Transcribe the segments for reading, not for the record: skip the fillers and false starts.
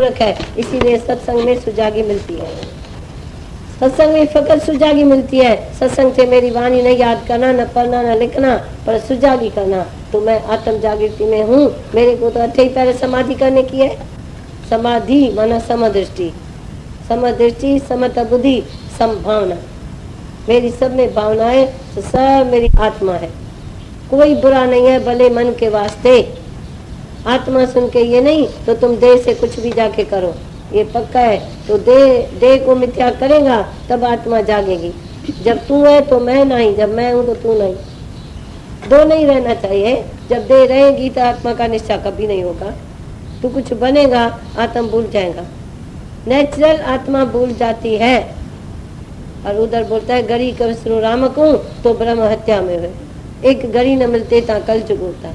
मूर्ख है। इसीलिए सत्संग में सुजागी मिलती है, सत्संग में फकत सुजागी मिलती है। सत्संग से मेरी वाणी नहीं याद करना, न पढ़ना, न लिखना, पर सुजागी करना। तो मैं आत्म जागृति में हूँ। मेरे को तो अठे पहले समाधि करने की है। समाधि माना समदृष्टि, समदृष्टि, समता बुद्धि, संभावना। मेरी सब में भावनाएं, तो सब मेरी आत्मा है। कोई बुरा नहीं है, भले मन के वास्ते। आत्मा सुन के ये नहीं तो तुम देह से कुछ भी जाके करो, ये पक्का है। तो देह को मिथ्या करेगा तब आत्मा जागेगी। जब तू है तो मैं नहीं, जब मैं हूँ तो तू नहीं। दो नहीं रहना चाहिए। जब देह रहेगी तो आत्मा का निश्चय कभी नहीं होगा। तू कुछ बनेगा, आत्मा भूल जाएगा। नेचुरल आत्मा भूल जाती है। और उधर बोलता है गरी कर श्री राम को तो ब्रह्म हत्या में हुए। एक गरी न मिलते ता कल जुग होता।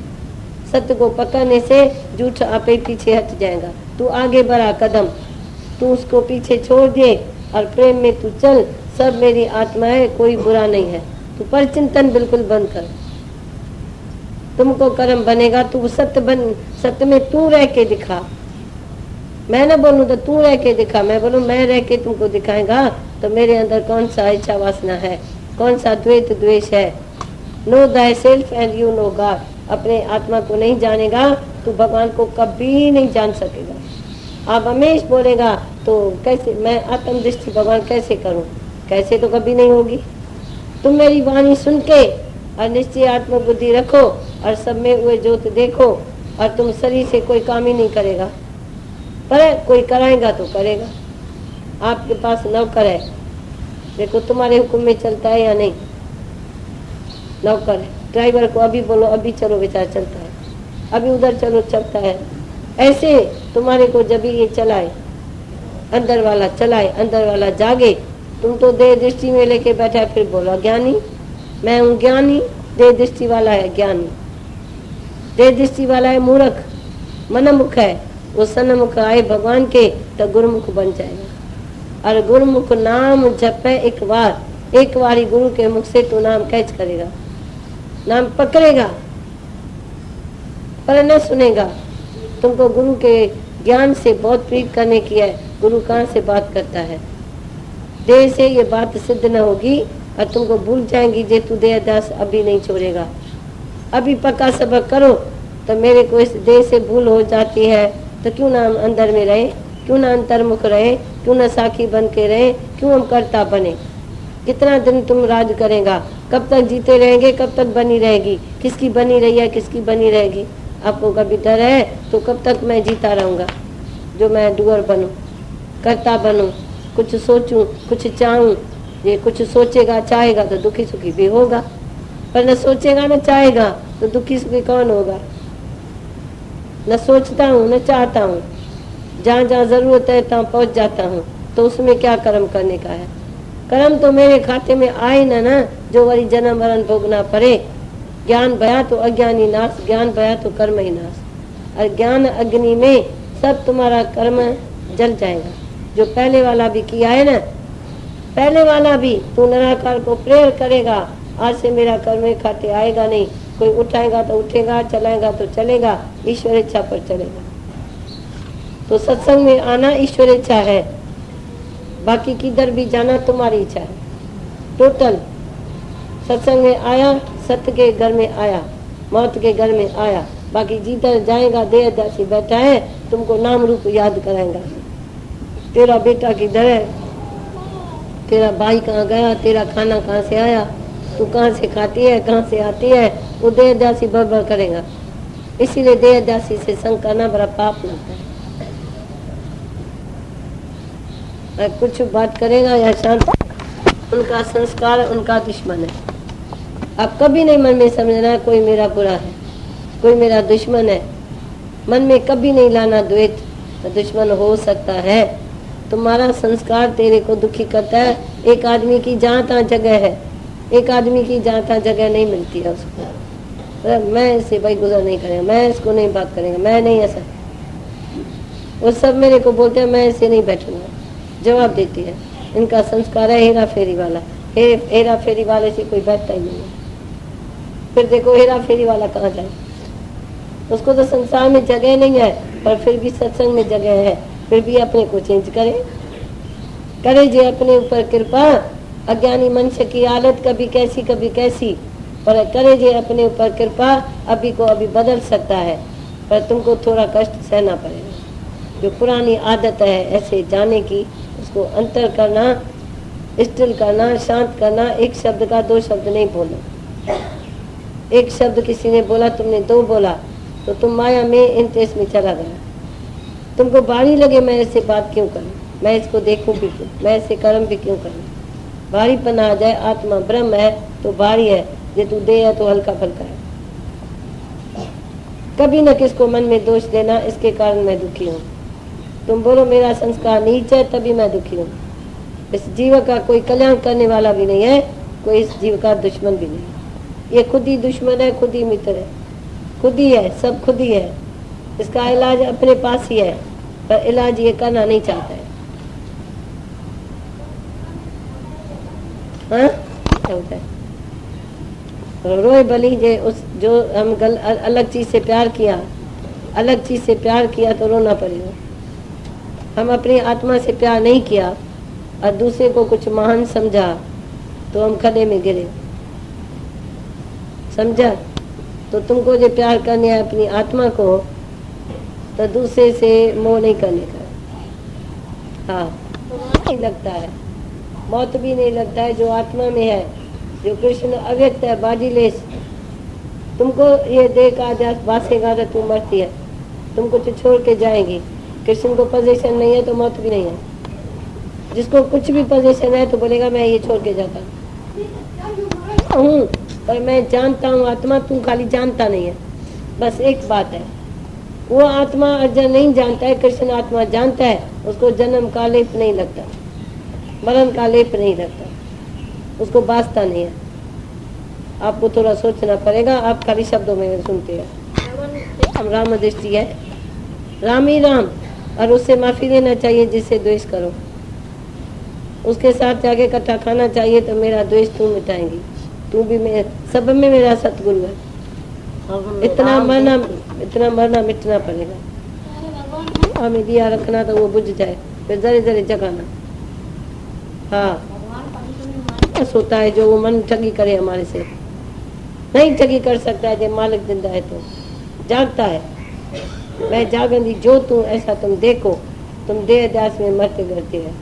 सत्य को पकड़ने से झूठ आपे पीछे हट जाएगा। तू आगे बढ़ा कदम, तू उसको पीछे छोड़ दे और प्रेम में तू चल। सब मेरी आत्मा है, कोई बुरा नहीं है। तू पर चिंतन बिल्कुल बंद कर। तुमको कर्म बनेगा, तू सत्य बन। सत्य में तू रह के दिखा। मैं न बोलूं तो तू रह के दिखा। मैं बोलूं मैं रह के तुमको दिखाएगा तो मेरे अंदर कौन सा इच्छा वासना है, कौन सा द्वेष द्वेष है। No thy self and you know God. अपने आत्मा को नहीं जानेगा तो भगवान को कभी नहीं जान सकेगा। आप हमेशा बोलेगा तो कैसे मैं आत्म दृष्टि भगवान कैसे करूं, कैसे तो कभी नहीं होगी। तुम मेरी वाणी सुन के और निश्चय आत्म बुद्धि रखो और सब में हुए ज्योत देखो। और तुम शरीर से कोई काम ही नहीं करेगा, पर कोई कराएगा तो करेगा। आपके पास नौकर है, देखो तुम्हारे हुक्म में चलता है या नहीं। नौकर है, ड्राइवर को अभी बोलो अभी चलो, बेचारा चलता है। अभी उधर चलो, चलता है। ऐसे तुम्हारे को जब ये चलाए, अंदर वाला चलाए, अंदर वाला जागे। तुम तो देह दृष्टि में लेके बैठा, फिर बोला ज्ञानी मैं हूँ। ज्ञानी देह दृष्टि वाला है, ज्ञानी देह दृष्टि वाला है मूर्ख, मनमुख है। वो सन्मुख आए भगवान के तो गुरुमुख बन जाएगा। और गुरुमुख नाम जपे एक बार ही गुरु के मुख से तो नाम कैच करेगा, नाम पकड़ेगा, पर न सुनेगा। तुमको गुरु के ज्ञान से बहुत प्रीत करने की है। गुरु कहाँ से बात करता है, देह से ये बात सिद्ध न होगी और तुमको भूल जाएंगी। जे तू देह दास अभी नहीं छोड़ेगा, अभी पक्का सबक करो। तो मेरे को इस देह से भूल हो जाती है तो क्यों ना हम अंदर में रहे, क्यों ना अंतर्मुख रहे, क्यों ना साखी बन के रहे, क्यों हम कर्ता बने। कितना दिन तुम राज करेगा, कब तक जीते रहेंगे, कब तक बनी रहेगी। किसकी बनी रही है, किसकी बनी रहेगी। आपको कभी डर है तो कब तक मैं जीता रहूँगा, जो मैं डूअर बनूं, कर्ता बनूं, कुछ सोचूं, कुछ चाहूं। ये कुछ सोचेगा चाहेगा तो दुखी सुखी भी होगा, पर न सोचेगा न चाहेगा तो दुखी सुखी कौन होगा। न सोचता हूँ न चाहता हूँ, जहाँ जहाँ जरूरत है तहाँ पहुँच जाता हूँ। तो उसमें क्या कर्म करने का है। कर्म तो मेरे खाते में आए ना जो वही जन्म मरण भोगना पड़े। ज्ञान भया तो अज्ञानी नाश, ज्ञान भया तो कर्म ही नाश। और ज्ञान अग्नि में सब तुम्हारा कर्म जल जाएगा। जो पहले वाला भी किया है ना, पहले वाला भी तू निराकार को प्रेयर करेगा। आज से मेरा कर्म खाते आएगा नहीं। कोई उठाएगा तो उठेगा, चलाएगा तो चलेगा, ईश्वर इच्छा पर चलेगा। तो सत्संग में आना ईश्वर इच्छा है, बाकी किधर भी जाना तुम्हारी इच्छा है। टोटल सत्संग में आया, सत्य के घर में आया, मौत के घर में आया। बाकी जिधर जाएगा देह दासी बैठा है, तुमको नाम रूप याद कराएगा। तेरा बेटा किधर है, तेरा भाई कहाँ गया, तेरा खाना कहाँ से आया, तू कहाँ से खाती है, कहाँ से आती है, वो देह दासी बरबर करेगा। इसीलिए देह दासी से संग करना बड़ा पाप लगता है। कुछ बात करेगा या शांत, उनका संस्कार उनका दुश्मन है। आप कभी नहीं मन में समझना कोई मेरा बुरा है, कोई मेरा दुश्मन है। मन में कभी नहीं लाना द्वेष, तो दुश्मन हो सकता है। तुम्हारा संस्कार तेरे को दुखी करता है। एक आदमी की जहाँ तहाँ जगह है, एक आदमी की जहाँ तहाँ जगह नहीं मिलती है उसको। मैं इससे भाई गुजर नहीं करेगा, मैं इसको नहीं बात करेगा, मैं नहीं ऐसा। वो सब मेरे को बोलते हैं मैं इससे नहीं बैठूंगा, जवाब देती है। इनका संस्कार है हेरा फेरी वाला। हेरा फेरी वाले से कोई बैठता ही नहीं है। फिर देखो हेरा फेरी वाला कहाँ जाए, उसको तो संसार में जगह नहीं है, पर फिर भी सत्संग में जगह है। फिर भी अपने को चेंज करे जे अपने ऊपर कृपा। अज्ञानी मनुष्य की हालत कभी कैसी, पर करे जे अपने ऊपर कृपा, अभी को अभी बदल सकता है, पर तुमको थोड़ा कष्ट सहना पड़ेगा। जो पुरानी आदत है ऐसे जाने की, उसको अंतर करना, स्थिर करना, शांत करना। एक शब्द का दो शब्द नहीं बोलना। एक शब्द किसी ने बोला, तुमने दो बोला, तो तुम माया में इंटरेस्ट में चला गया। तुमको भारी लगे मैं ऐसे बात क्यों करूं, मैं इसको देखूं भी क्यों, मैं ऐसे कर्म भी क्यों करूं। भारीपन आ जाए, आत्मा ब्रह्म है तो भारी है, जे तू दे है तो हल्का फुल्का है। कभी न किसको मन में दोष देना, इसके कारण मैं दुखी हूँ। तुम बोलो मेरा संस्कार नीच है, तभी मैं दुखी हूँ। इस जीव का कोई कल्याण करने वाला भी नहीं है, कोई इस जीव का दुश्मन भी नहीं। ये खुद ही दुश्मन है, खुद ही मित्र है, खुद ही है, सब खुद ही है। इसका इलाज अपने पास ही है, पर इलाज ये करना नहीं चाहता है। हाँ क्या होता है? रोए बली जे उस जो हम अलग चीज से प्यार किया तो रोना पड़ेगा। हम अपनी आत्मा से प्यार नहीं किया और दूसरे को कुछ महान समझा तो हम खड्डे में गिरे। समझा? तो तुमको जो प्यार करने है अपनी आत्मा को, तो दूसरे से मोह नहीं करने का। हाँ, नहीं लगता है, मौत भी नहीं लगता है जो आत्मा में है, जो कृष्ण अव्यक्त है, बाजीलेस। तुमको ये देख आज बासेगा तो तू मरती है, तुम कुछ छोड़ के जाएंगी। कृष्ण को पोजीशन नहीं है तो मौत भी नहीं है। जिसको कुछ भी पोजीशन है तो बोलेगा मैं ये छोड़ के जाता हूँ, पर मैं जानता हूँ आत्मा, तू खाली जानता नहीं है। बस एक बात है, वो आत्मा अर्जुन नहीं जानता है, कृष्ण आत्मा जानता है। उसको जन्म का लेप नहीं लगता, मरण का लेप नहीं लगता, उसको बासता नहीं है। आपको थोड़ा सोचना पड़ेगा, आप खाली शब्दों में सुनते हैं। राम दृष्टि है, राम ही राम, और उससे माफी लेना चाहिए जिससे द्वेष करो। उसके साथ जाके कट्ठा खाना चाहिए तो मेरा द्वेष तू मिटाएंगी। तू भी मेरे, सब में मेरा सतगुरु है। इतना मरना मिटना पड़ेगा। हमें दिया रखना तो वो बुझ जाए, फिर जरे जरे जगाना। हाँ, होता है जो वो मन ठगी करे हमारे से, नहीं ठगी कर सकता है। जब मालिक जिंदा है तो जागता है। मैं जागंदी जो तू, ऐसा तुम देखो, तुम देह दास में मरते करते है।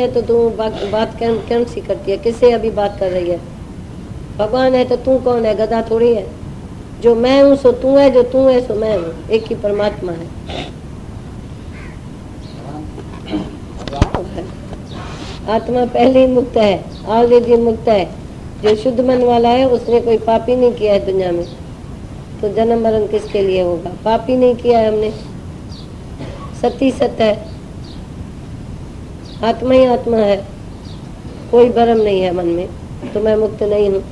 तो तू बात कौन सी करती है, किससे अभी बात कर रही है? भगवान है तो तू कौन है? गधा थोड़ी है। जो मैं हूँ सो तू है, जो तू है सो मैं हूँ, एक ही परमात्मा है। आत्मा पहले ही मुक्त है, ऑलरेडी मुक्त है। जो शुद्ध मन वाला है उसने कोई पाप ही नहीं किया है दुनिया में, तो जन्म मरण किसके लिए होगा? पाप ही नहीं किया है हमने, सती सत्य है, आत्मा ही आत्मा है, कोई भ्रम नहीं है मन में। तो मैं मुक्त नहीं हूँ।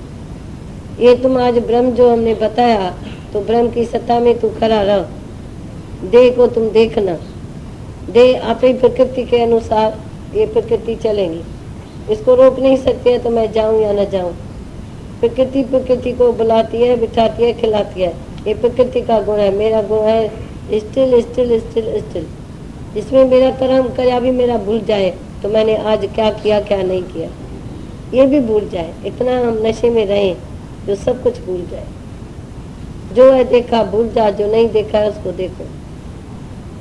ये तुम आज ब्रह्म जो हमने बताया, तो ब्रह्म की सत्ता में तू खड़ा रह। देह को तुम देखना, देह अपनी प्रकृति के अनुसार ये प्रकृति चलेगी, इसको रोक नहीं सकते हैं। तो मैं जाऊं या न जाऊं, प्रकृति को बुलाती है, बिठाती है, खिलाती है। ये प्रकृति का गुण है। मेरा गुण है स्टिल स्टिल स्टिल स्टिल। इसमें मेरा कर्म क्या भी मेरा भूल जाए, तो मैंने आज क्या किया क्या नहीं किया ये भी भूल जाए। इतना हम नशे में रहें जो सब कुछ भूल जाए। जो है देखा भूल जा, जो नहीं देखा है उसको देखो।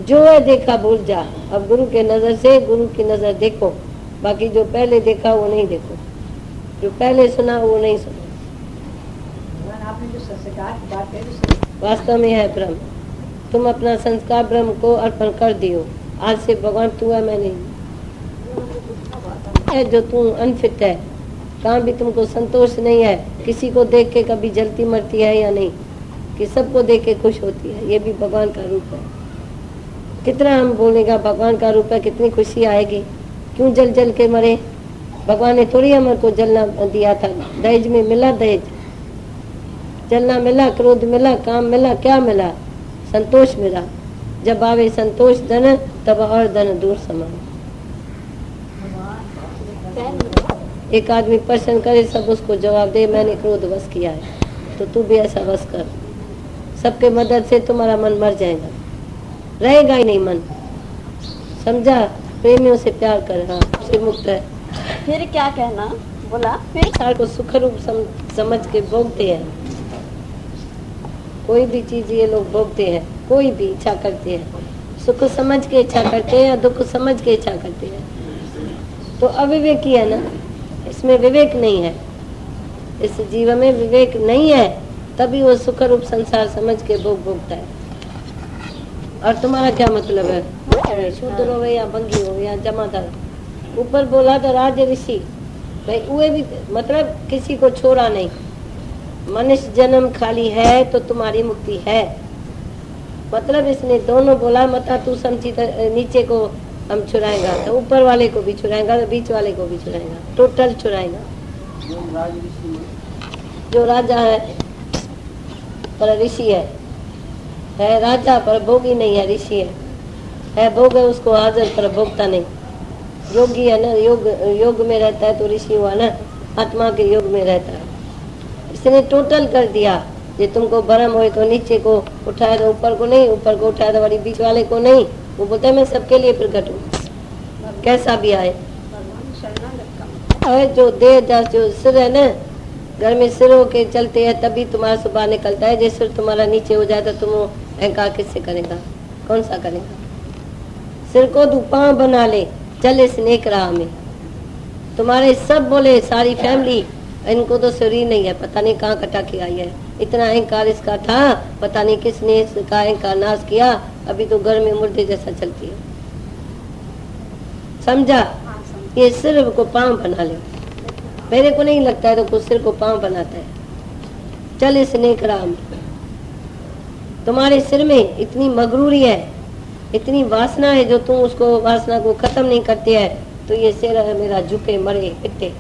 जो है देखा भूल जा। अब गुरु के नजर से गुरु की नजर देखो, बाकी जो पहले देखा वो नहीं देखो, जो पहले सुना वो नहीं सुना। आपने जो संस्कार की बात कही वास्तव में है ब्रह्म। तुम अपना संस्कार ब्रह्म को अर्पण कर दियो। आज से भगवान तू है, मैं नहीं है। जो तू अनफिट है, कहाँ भी तुमको संतोष नहीं है। किसी को देख के कभी जलती मरती है या नहीं, कि सबको देख के खुश होती है। ये भी भगवान का रूप है। कितना हम बोलेगा भगवान का रूप है, कितनी खुशी आएगी। क्यों जल जल के मरे? भगवान ने थोड़ी हमारे को जलना दिया था। दहेज में मिला, दहेज जलना मिला, क्रोध मिला, काम मिला, क्या मिला? संतोष मिला। जब आवे संतोष धन, तब और धन दूर समान। एक आदमी प्रश्न करे, सब उसको जवाब दे मैंने क्रोध वश किया है, तो तू भी ऐसा वश कर। सबके मदद से तुम्हारा मन मर जाएगा। रहेगा ही नहीं मन। समझा? प्रेमियों से प्यार कर, हाँ, से मुक्त है। फिर क्या कहना बोला? फिर संसार को सुख रूप समझ के भोगते हैं। कोई भी चीज ये लोग भोगते हैं, कोई भी इच्छा करते हैं, सुख समझ के इच्छा करते हैं या दुख समझ के इच्छा करते हैं। तो अविवेकी है ना, इसमें विवेक नहीं है, इस जीवन में विवेक नहीं है, तभी वो सुख रूप संसार समझ के भोगता है। और तुम्हारा क्या मतलब है? शूद्र हो या भंगी हो या जमादार, ऊपर बोला तो राज ऋषि भाई, वो भी मतलब किसी को छोड़ा नहीं। मनुष्य जन्म खाली है तो तुम्हारी मुक्ति है। मतलब इसने दोनों बोला, मता तू समझी नीचे को हम छुड़ाएगा तो ऊपर वाले को भी छुड़ाएगा, तो बीच वाले को भी छुड़ाएगा, टोटल छुड़ाएगा। जो राजा है पर ऋषि है राजा पर भोगी नहीं है, ऋषि है भोग है, उसको हाजिर पर भोगता नहीं। योगी है ना, योग में रहता है तो ऋषि हुआ ना, आत्मा के योग में रहता है। इसने टोटल कर दिया, ये तुमको भरम हो तो नीचे को उठाया तो ऊपर को नहीं, ऊपर को उठाया तो बीच वाले को नहीं। वो बोलता है मैं सबके लिए प्रकट हूँ, कैसा भी आए। जो देह जो सिर है ना, घर में सिर होके चलते हैं तभी तुम्हारा सुबह निकलता है। जैसे सिर तुम्हारा नीचे हो जाए तो तुम अहंकार किससे करेगा? कौन सा करेगा? सिर को तू पांव बना ले, चल इस नेक राह में। तुम्हारे सब बोले, सारी फैमिली, इनको तो सिर ही नहीं है, पता नहीं कहाँ कटा के आई है। इतना अहंकार इसका था, पता नहीं किसने इसका अहंकार नाश किया, अभी तो घर में मुर्दे जैसा चलती है। समझा? ये सिर को पांव बना ले। मेरे को नहीं लगता है तो कुछ सिर को पांव बनाता है। चल इस नेक राह में। तुम्हारे सिर में इतनी मगरूरी है, इतनी वासना है, जो तुम उसको वासना को खत्म नहीं करते है, तो ये सिर मेरा झुके मरे पिटे।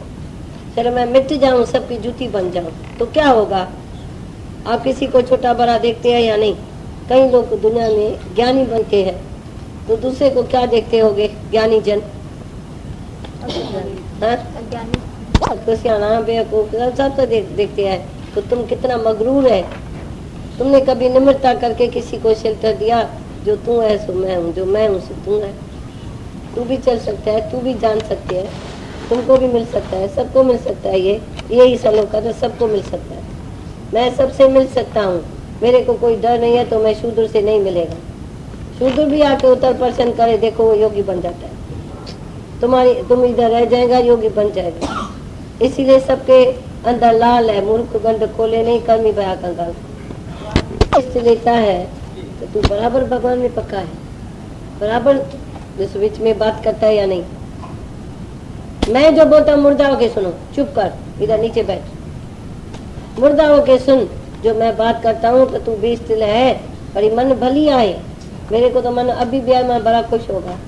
चलो मैं मिट जाऊं, सबकी जूती बन जाऊं तो क्या होगा? आप किसी को छोटा बड़ा देखते हैं या नहीं? कई लोग दुनिया में ज्ञानी बनते हैं, तो दूसरे को क्या देखते होगे? ज्ञानी जन, बेवकूफ सब तो देखते हैं। तो तुम कितना मगरूर है। तुमने कभी निम्रता करके किसी को शेल्टर दिया? जो तू है सो मैं हूँ, जो मैं हूँ सो तू है। तू भी चल सकता है, तू भी जान सकते है, तुमको भी मिल सकता है, सबको मिल सकता है। यही सलोका तो सबको मिल सकता है। मैं सबसे मिल सकता हूँ, मेरे को कोई डर नहीं है, तो मैं शूद्र से नहीं मिलेगा। शूद्र भी आके उत्तर प्रश्न करे, देखो वो योगी बन जाता है। तुम इधर रह जाएगा, योगी बन जाएगा। इसीलिए सबके अंदर लाल है, मूर्ख गंड खोले नहीं, कर्मी बया कंगाल। इससे लेता है तो तू बराबर भगवान में पक्का है, बराबर इस बीच में बात करता है या नहीं? मैं जो बोलता हूँ मुर्दा होके सुनो, चुप कर, इधर नीचे बैठ, मुर्दा होके सुन। जो मैं बात करता हूँ तो तू भी स्थिर है, पर मन भली आए। मेरे को तो मन अभी भी आए, मैं बड़ा खुश होगा।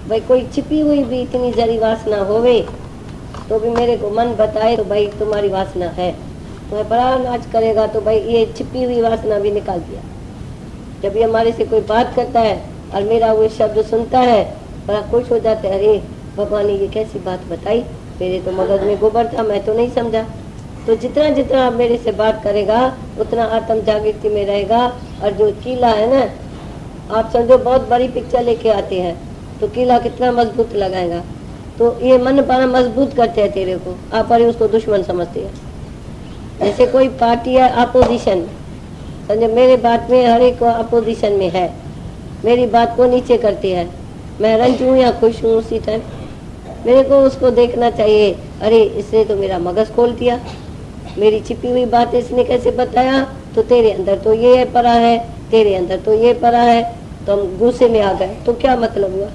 भाई कोई छिपी हुई भी इतनी जरी वासना होवे तो भी मेरे को मन बताए तो भाई तुम्हारी वासना है, तो मैं बड़ा नाच करेगा, तो भाई ये छिपी हुई वासना भी निकाल दिया। जब ये हमारे से कोई बात करता है और मेरा वो शब्द सुनता है, बड़ा खुश हो जाता है। अरे भगवान ने ये कैसी बात बताई, मेरे तो मगज में गोबर था, मैं तो नहीं समझा। तो जितना जितना आप मेरे से बात करेगा उतना आत्म जागृति में रहेगा। और जो किला है ना, आप समझो बहुत बड़ी पिक्चर लेके आते हैं तो किला कितना मजबूत लगाएगा। तो ये मन बड़ा मजबूत करते हैं तेरे को, आप अरे उसको दुश्मन समझते हैं। जैसे कोई पार्टी है अपोजिशन, समझो मेरे बात में हर एक अपोजिशन में है, मेरी बात को नीचे करती है। मैं रंज हूँ या खुश हूँ, उसी टाइम मेरे को उसको देखना चाहिए। अरे इसने तो मेरा मगज खोल दिया, मेरी छिपी हुई बात इसने कैसे बताया, तो तेरे अंदर तो ये पड़ा है, तेरे अंदर तो ये पड़ा है, तो हम गुस्से में आ गए। तो क्या मतलब हुआ?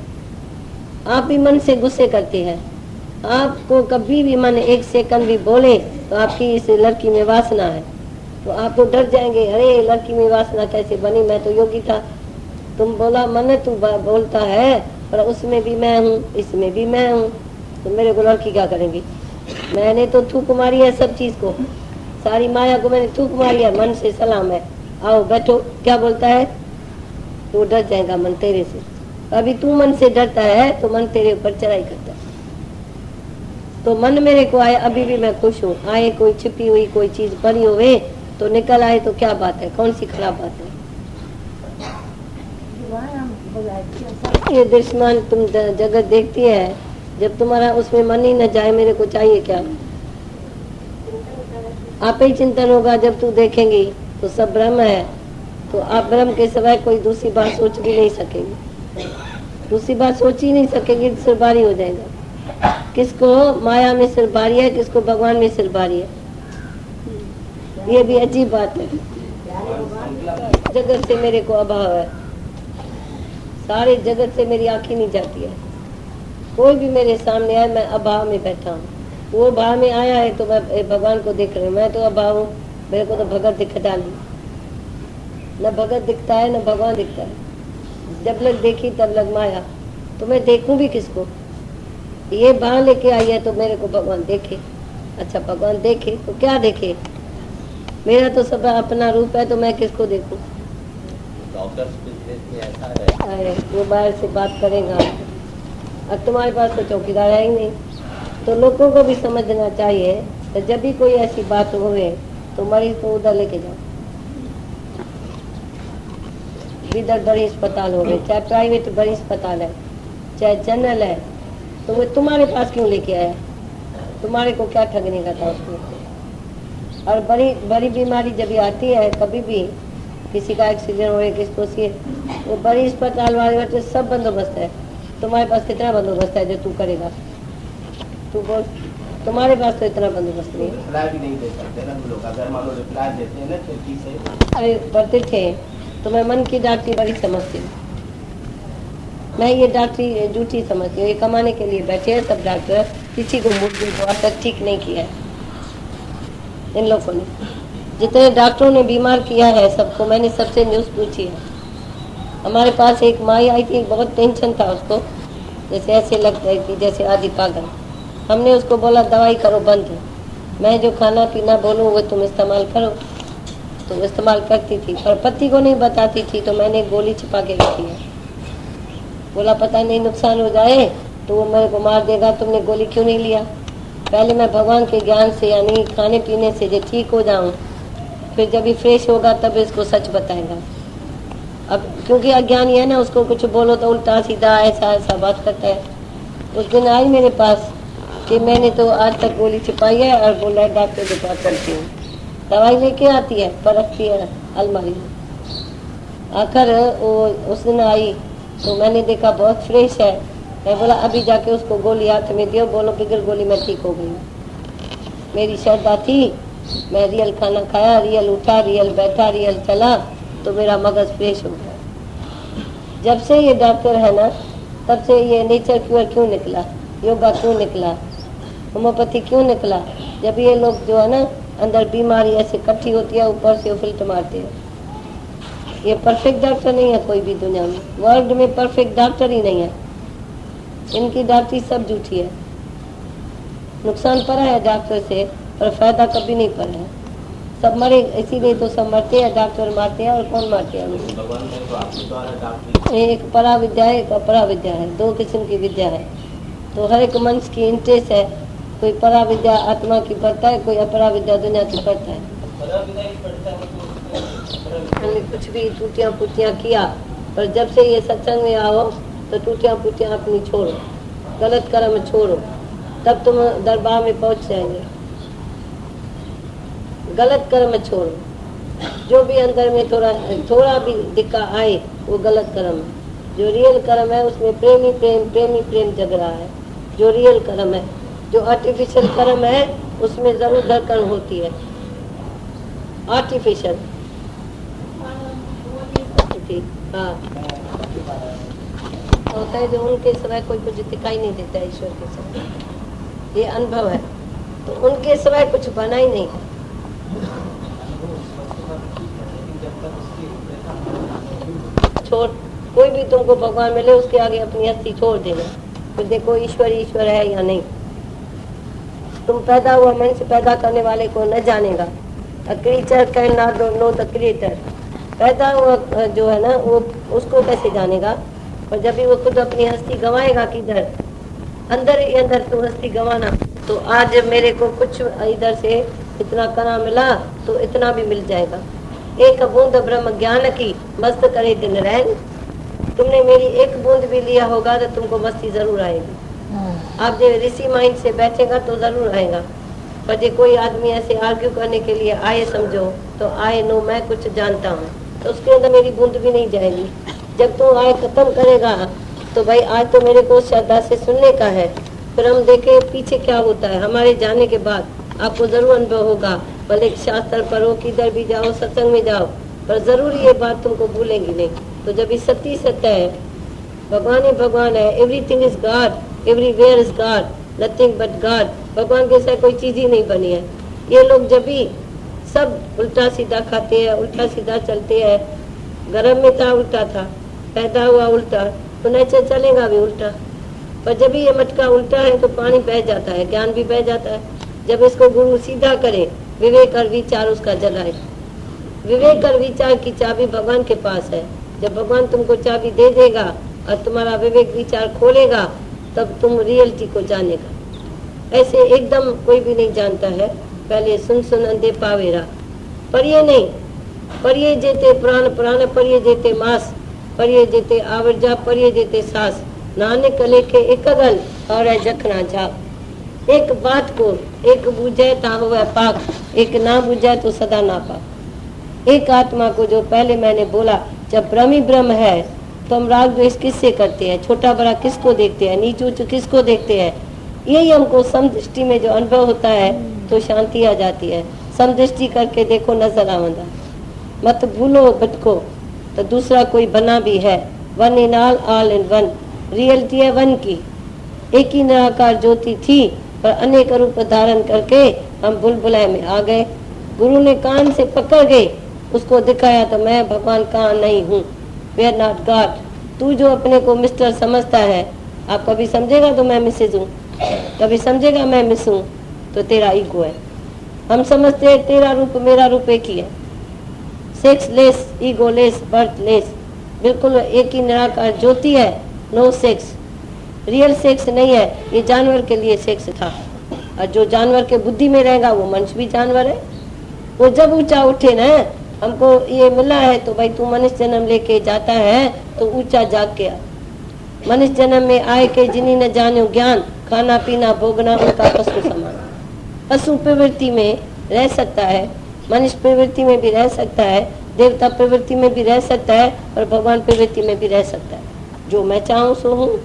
आप भी मन से गुस्से करते हैं। आपको कभी भी मन एक सेकंड भी बोले तो आपकी इस लड़की में वासना है, तो आप तो डर जाएंगे। अरे लड़की में वासना कैसे बनी, मैं तो योगी था। तुम बोला मन तू बोलता है, पर उसमें भी मैं हूँ, इसमें भी मैं हूँ, तो मेरे को लड़की क्या करेंगी? मैंने तो थूक मारी है सब चीज को, सारी माया को मैंने थूक मारी है। मन से सलाम है, आओ बैठो। क्या बोलता है? तो डर जाएगा मन तेरे से। अभी तू मन से डरता है तो मन तेरे ऊपर चढ़ाई करता है। तो मन मेरे को आए, अभी भी मैं खुश हूँ। आए कोई छिपी हुई कोई चीज बनी हुए तो निकल आए तो क्या बात है, कौन सी खराब बात है? नाम बुलाए ये दृश्यमान तुम जगत देखती है, जब तुम्हारा उसमें मन ही न जाए, मेरे को चाहिए क्या? आप ही चिंतन होगा जब तू देखेंगी तो सब ब्रह्म है, तो आप ब्रह्म के सिवाय कोई दूसरी बात सोच भी नहीं सकेंगी। दूसरी बात सोच ही नहीं सकेंगी, सिर भारी हो जाएगा। किसको माया में सिर भारी है, किसको भगवान में सिर भारी है। ये भी अजीब बात है। जगत से मेरे को अभाव है, सारे जगत से मेरी आंखें नहीं जाती है। कोई भी मेरे सामने आए, मैं अभाव में बैठा हूँ। वो भाव में आया है तो मैं भगवान को देख रही हूँ। मैं तो अभाव हूँ, मेरे को तो भगत दिख डाली। न भगत दिखता है न भगवान दिखता है। जब लग देखी तब लग माया, तो मैं देखूं भी किसको? ये भाव लेके आई है तो मेरे को भगवान देखे। अच्छा भगवान देखे तो क्या देखे? मेरा तो सब अपना रूप है, तो मैं किसको देखूं? डॉक्टर्स बिजनेस में ऐसा है, वो बाहर से बात करेगा। अब तुम्हारे पास तो चौकीदार है ही नहीं, तो लोगों को भी समझना चाहिए। तो जब भी कोई ऐसी बात होवे तो मरीज को उधर लेके जाओ। इधर बड़ी अस्पताल हो गए, चाहे प्राइवेट बड़ी अस्पताल है, चाहे जनरल है, तो वो तुम्हारे पास क्यों लेके आया? तुम्हारे को क्या ठगने का था उसको? और बड़ी बड़ी बीमारी जब भी आती है, कभी भी किसी का एक्सीडेंट हो, किसको सी, वो बड़ी अस्पताल वाले तो सब बंदोबस्त है। तुम्हारे पास कितना बंदोबस्त है जो तू करेगा? तू बोल, तुम्हारे पास तो इतना बंदोबस्त नहीं है। रिप्लाई भी नहीं दे सकते ना हम लोग। अगर मान लो रिप्लाई देते हैं ना खिड़की से, अरे पढ़ते थे तो मैं मन की डॉक्टरी बड़ी समझती हूँ। मैं ये डॉक्टरी झूठी समझती हूँ। ये कमाने के लिए बैठे हैं सब डॉक्टर, किसी को मुद्दे को आज तक ठीक नहीं किया है इन लोगों ने। जितने डॉक्टरों ने बीमार किया है सबको, मैंने सबसे न्यूज़ पूछी है। हमारे पास एक माई आई थी, बहुत टेंशन था उसको, जैसे ऐसे लग रही थी जैसे आधी पागल। हमने उसको बोला दवाई करो बंद, मैं जो खाना पीना बोलूँ वो तुम इस्तेमाल करो, तो वो इस्तेमाल करती थी, पर पति को नहीं बताती थी। तो मैंने गोली छिपा के रखी है। बोला पता नहीं नुकसान हो जाए तो वो मेरे को मार देगा, तुमने गोली क्यों नहीं लिया? पहले मैं भगवान के ज्ञान से यानी खाने पीने से जो ठीक हो जाऊं, फिर जब भी फ्रेश होगा तब इसको सच बताएगा। अब क्योंकि अज्ञानी है ना, उसको कुछ बोलो तो उल्टा सीधा ऐसा ऐसा बात करता है। उस दिन आई मेरे पास कि मैंने तो आज तक गोली छिपाई है और बोला है डॉक्टर के पास चलती हूँ। दवाई लेके आती है, परखती है अलमारी में। आकर वो उस दिन आई तो मैंने देखा बहुत फ्रेश है। मैं बोला अभी जाके उसको गोली हाथ में दियो, बोलो बिगड़ गोली मैं ठीक हो गई। मेरी श्रद्धा थी, मैं रियल खाना खाया, रियल उठा, रियल बैठा, रियल चला, तो मेरा मगज फ्रेश हो गया। जब से ये डॉक्टर है ना, तब से ये नेचर क्योर क्यों निकला, योगा क्यों निकला, होम्योपैथी क्यों निकला? जब ये लोग जो है ना अंदर बीमारी ऐसे इकट्ठी होती है, ऊपर से वो फिल्टर मारते हैं। ये परफेक्ट डॉक्टर नहीं है कोई भी दुनिया में, वर्ल्ड में परफेक्ट डॉक्टर ही नहीं है। इनकी डॉक्टरी सब झूठी है। नुकसान पड़ा है डॉक्टर से, पर फायदा कभी नहीं पड़ा है। सब मरे, इसीलिए तो सब मरते हैं, डॉक्टर मारते हैं। और कौन मारते हैं? भगवान ने तो आपके द्वारा डॉक्टरी, एक परा विद्या है, एक अपरा विद्या है, दो किस्म की विद्या है। तो हर एक मनुष्य की इंटरेस्ट है, कोई परा विद्या आत्मा की पढ़ता है, कोई अपरा विद्या दुनिया की पढ़ता है। हमने कुछ भी टूटियाँ फूटियाँ किया, पर जब से ये सत्संग में आओ तो टूटियाँ फूटियाँ अपनी छोड़ो, गलत कर्म छोड़ो, तब तुम दरबार में पहुंच जाएंगे। गलत कर्म छोड़ो, जो भी अंदर में थोड़ा भी दिक्कत आए वो गलत कर्म है। जो रियल कर्म है उसमें प्रेमी प्रेम जग रहा है। जो रियल कर्म है, जो आर्टिफिशियल कर्म है उसमें जरूर धड़कन होती है, आर्टिफिशियल। हाँ होता है, जो उनके सिवाय कोई कुछ दिखाई नहीं देता है ईश्वर के सिवाय। ये अनुभव है, तो उनके सिवाय कुछ बना ही नहीं। छोड़, कोई भी तुमको भगवान मिले उसके आगे अपनी हस्ती छोड़ देना, फिर देखो ईश्वर ईश्वर है या नहीं। तुम पैदा हुआ मनुष्य पैदा करने वाले को न जानेगा। अ creature can not know the creator. पैदा हुआ जो है ना वो उसको कैसे जानेगा? और जब भी वो खुद अपनी हस्ती गंवाएगा किधर, अंदर ही अंदर तो हस्ती गंवाना। तो आज मेरे को कुछ इधर से इतना कना मिला तो इतना भी मिल जाएगा। एक बूंद ब्रह्म ज्ञान की मस्त करे दिन रैन। तुमने मेरी एक बूंद भी लिया होगा तो तुमको मस्ती जरूर आएगी। आप जो ऋषि माइंड से बैठेगा तो जरूर आएगा। पर जो कोई आदमी ऐसे आर्ग्यू करने के लिए आए, समझो तो आए नो मैं कुछ जानता हूँ, तो उसके अंदर मेरी बूंद भी नहीं जाएगी। जब तू आए खत्म करेगा तो भाई आज तो मेरे को श्रद्धा से सुनने का है, फिर हम देखे पीछे क्या होता है। हमारे जाने के बाद आपको जरूर अनुभव होगा, भले शास्त्र पढ़ो, किधर भी जाओ, सत्संग में जाओ, पर जरूर ये बात तुमको भूलेंगी नहीं। तो जब ये सत्य सत्य है, भगवान ही भगवान है, everything is God, everywhere is God, nothing but God. भगवान के साथ कोई चीज ही नहीं बनी है। ये लोग जब भी सब उल्टा सीधा खाते हैं, उल्टा सीधा चलते हैं, गर्म में था उल्टा था, पैदा हुआ उल्टा, तो नेचर चलेगा भी उल्टा। पर जब भी ये मटका उल्टा है तो पानी बह जाता है, ज्ञान भी बह जाता है। जब इसको गुरु सीधा करे, विवेक और विचार उसका जलाए। विवेक और विचार की चाबी भगवान के पास है। जब भगवान तुमको चाबी दे देगा और तुम्हारा विवेक विचार खोलेगा, तब तुम रियलिटी को जानेगा। ऐसे एकदम कोई भी नहीं जानता है, पहले सुन सुन अंधे पावेरा। पर ये नहीं, पर ये जेते प्राण प्राण, पर ये जेते मास, पर ये जेते आवर्जा, पर ये जेते सास, नानक लेके एक गल और जखना जाप। एक बात को एक बुझे ता हुआ पाक, एक ना बुझे तो सदा ना पाक। एक आत्मा को जो पहले मैंने बोला, जब ब्रह्म ही ब्रह्म है तो हम राग द्वेष किससे करते हैं, छोटा बड़ा किसको देखते हैं, नीच ऊंच किसको देखते हैं। यही हमको समदृष्टि में जो अनुभव होता है तो शांति आ जाती है। समदृष्टि करके देखो, नजर आवेगा। मत भूलो भटको तो दूसरा कोई बना भी है। One in all in one, reality है वन की। एक ही निराकार ज्योति थी, पर अनेक रूप धारण करके हम बुलबुलाए में आ गए। गुरु ने कान से पकड़ गए, उसको दिखाया तो मैं भगवान कहाँ नहीं हूँ, वे आर नॉट गॉड। तू जो अपने को मिस्टर समझता है, आप कभी समझेगा तो मैं मिसेज हूँ, कभी समझेगा मैं मिस हूँ, तो तेरा ईगो है। हम समझते हैं तेरा रूप मेरा रूप एक ही है। Sex less, ego less, birth less, बिल्कुल एक ही निराकार ज्योति है। नो सेक्स, रियल सेक्स नहीं है। ये जानवर के लिए सेक्स था, और जो जानवर के बुद्धि में रहेगा वो मनुष्य भी जानवर है। वो जब ऊंचा उठे ना, हमको ये मिला है तो भाई तू मनुष्य जन्म लेके जाता है तो ऊंचा जाग के आ। मनुष्य जन्म में आए के जिन्हीं ने जानो ज्ञान, खाना पीना भोगना उनका पशु समान। पशु प्रवृत्ति में रह सकता है, मनुष्य प्रवृत्ति में भी रह सकता है, देवता प्रवृत्ति में भी रह सकता है, और भगवान प्रवृत्ति में भी रह सकता है। जो मैं चाहूँ सो हूँ।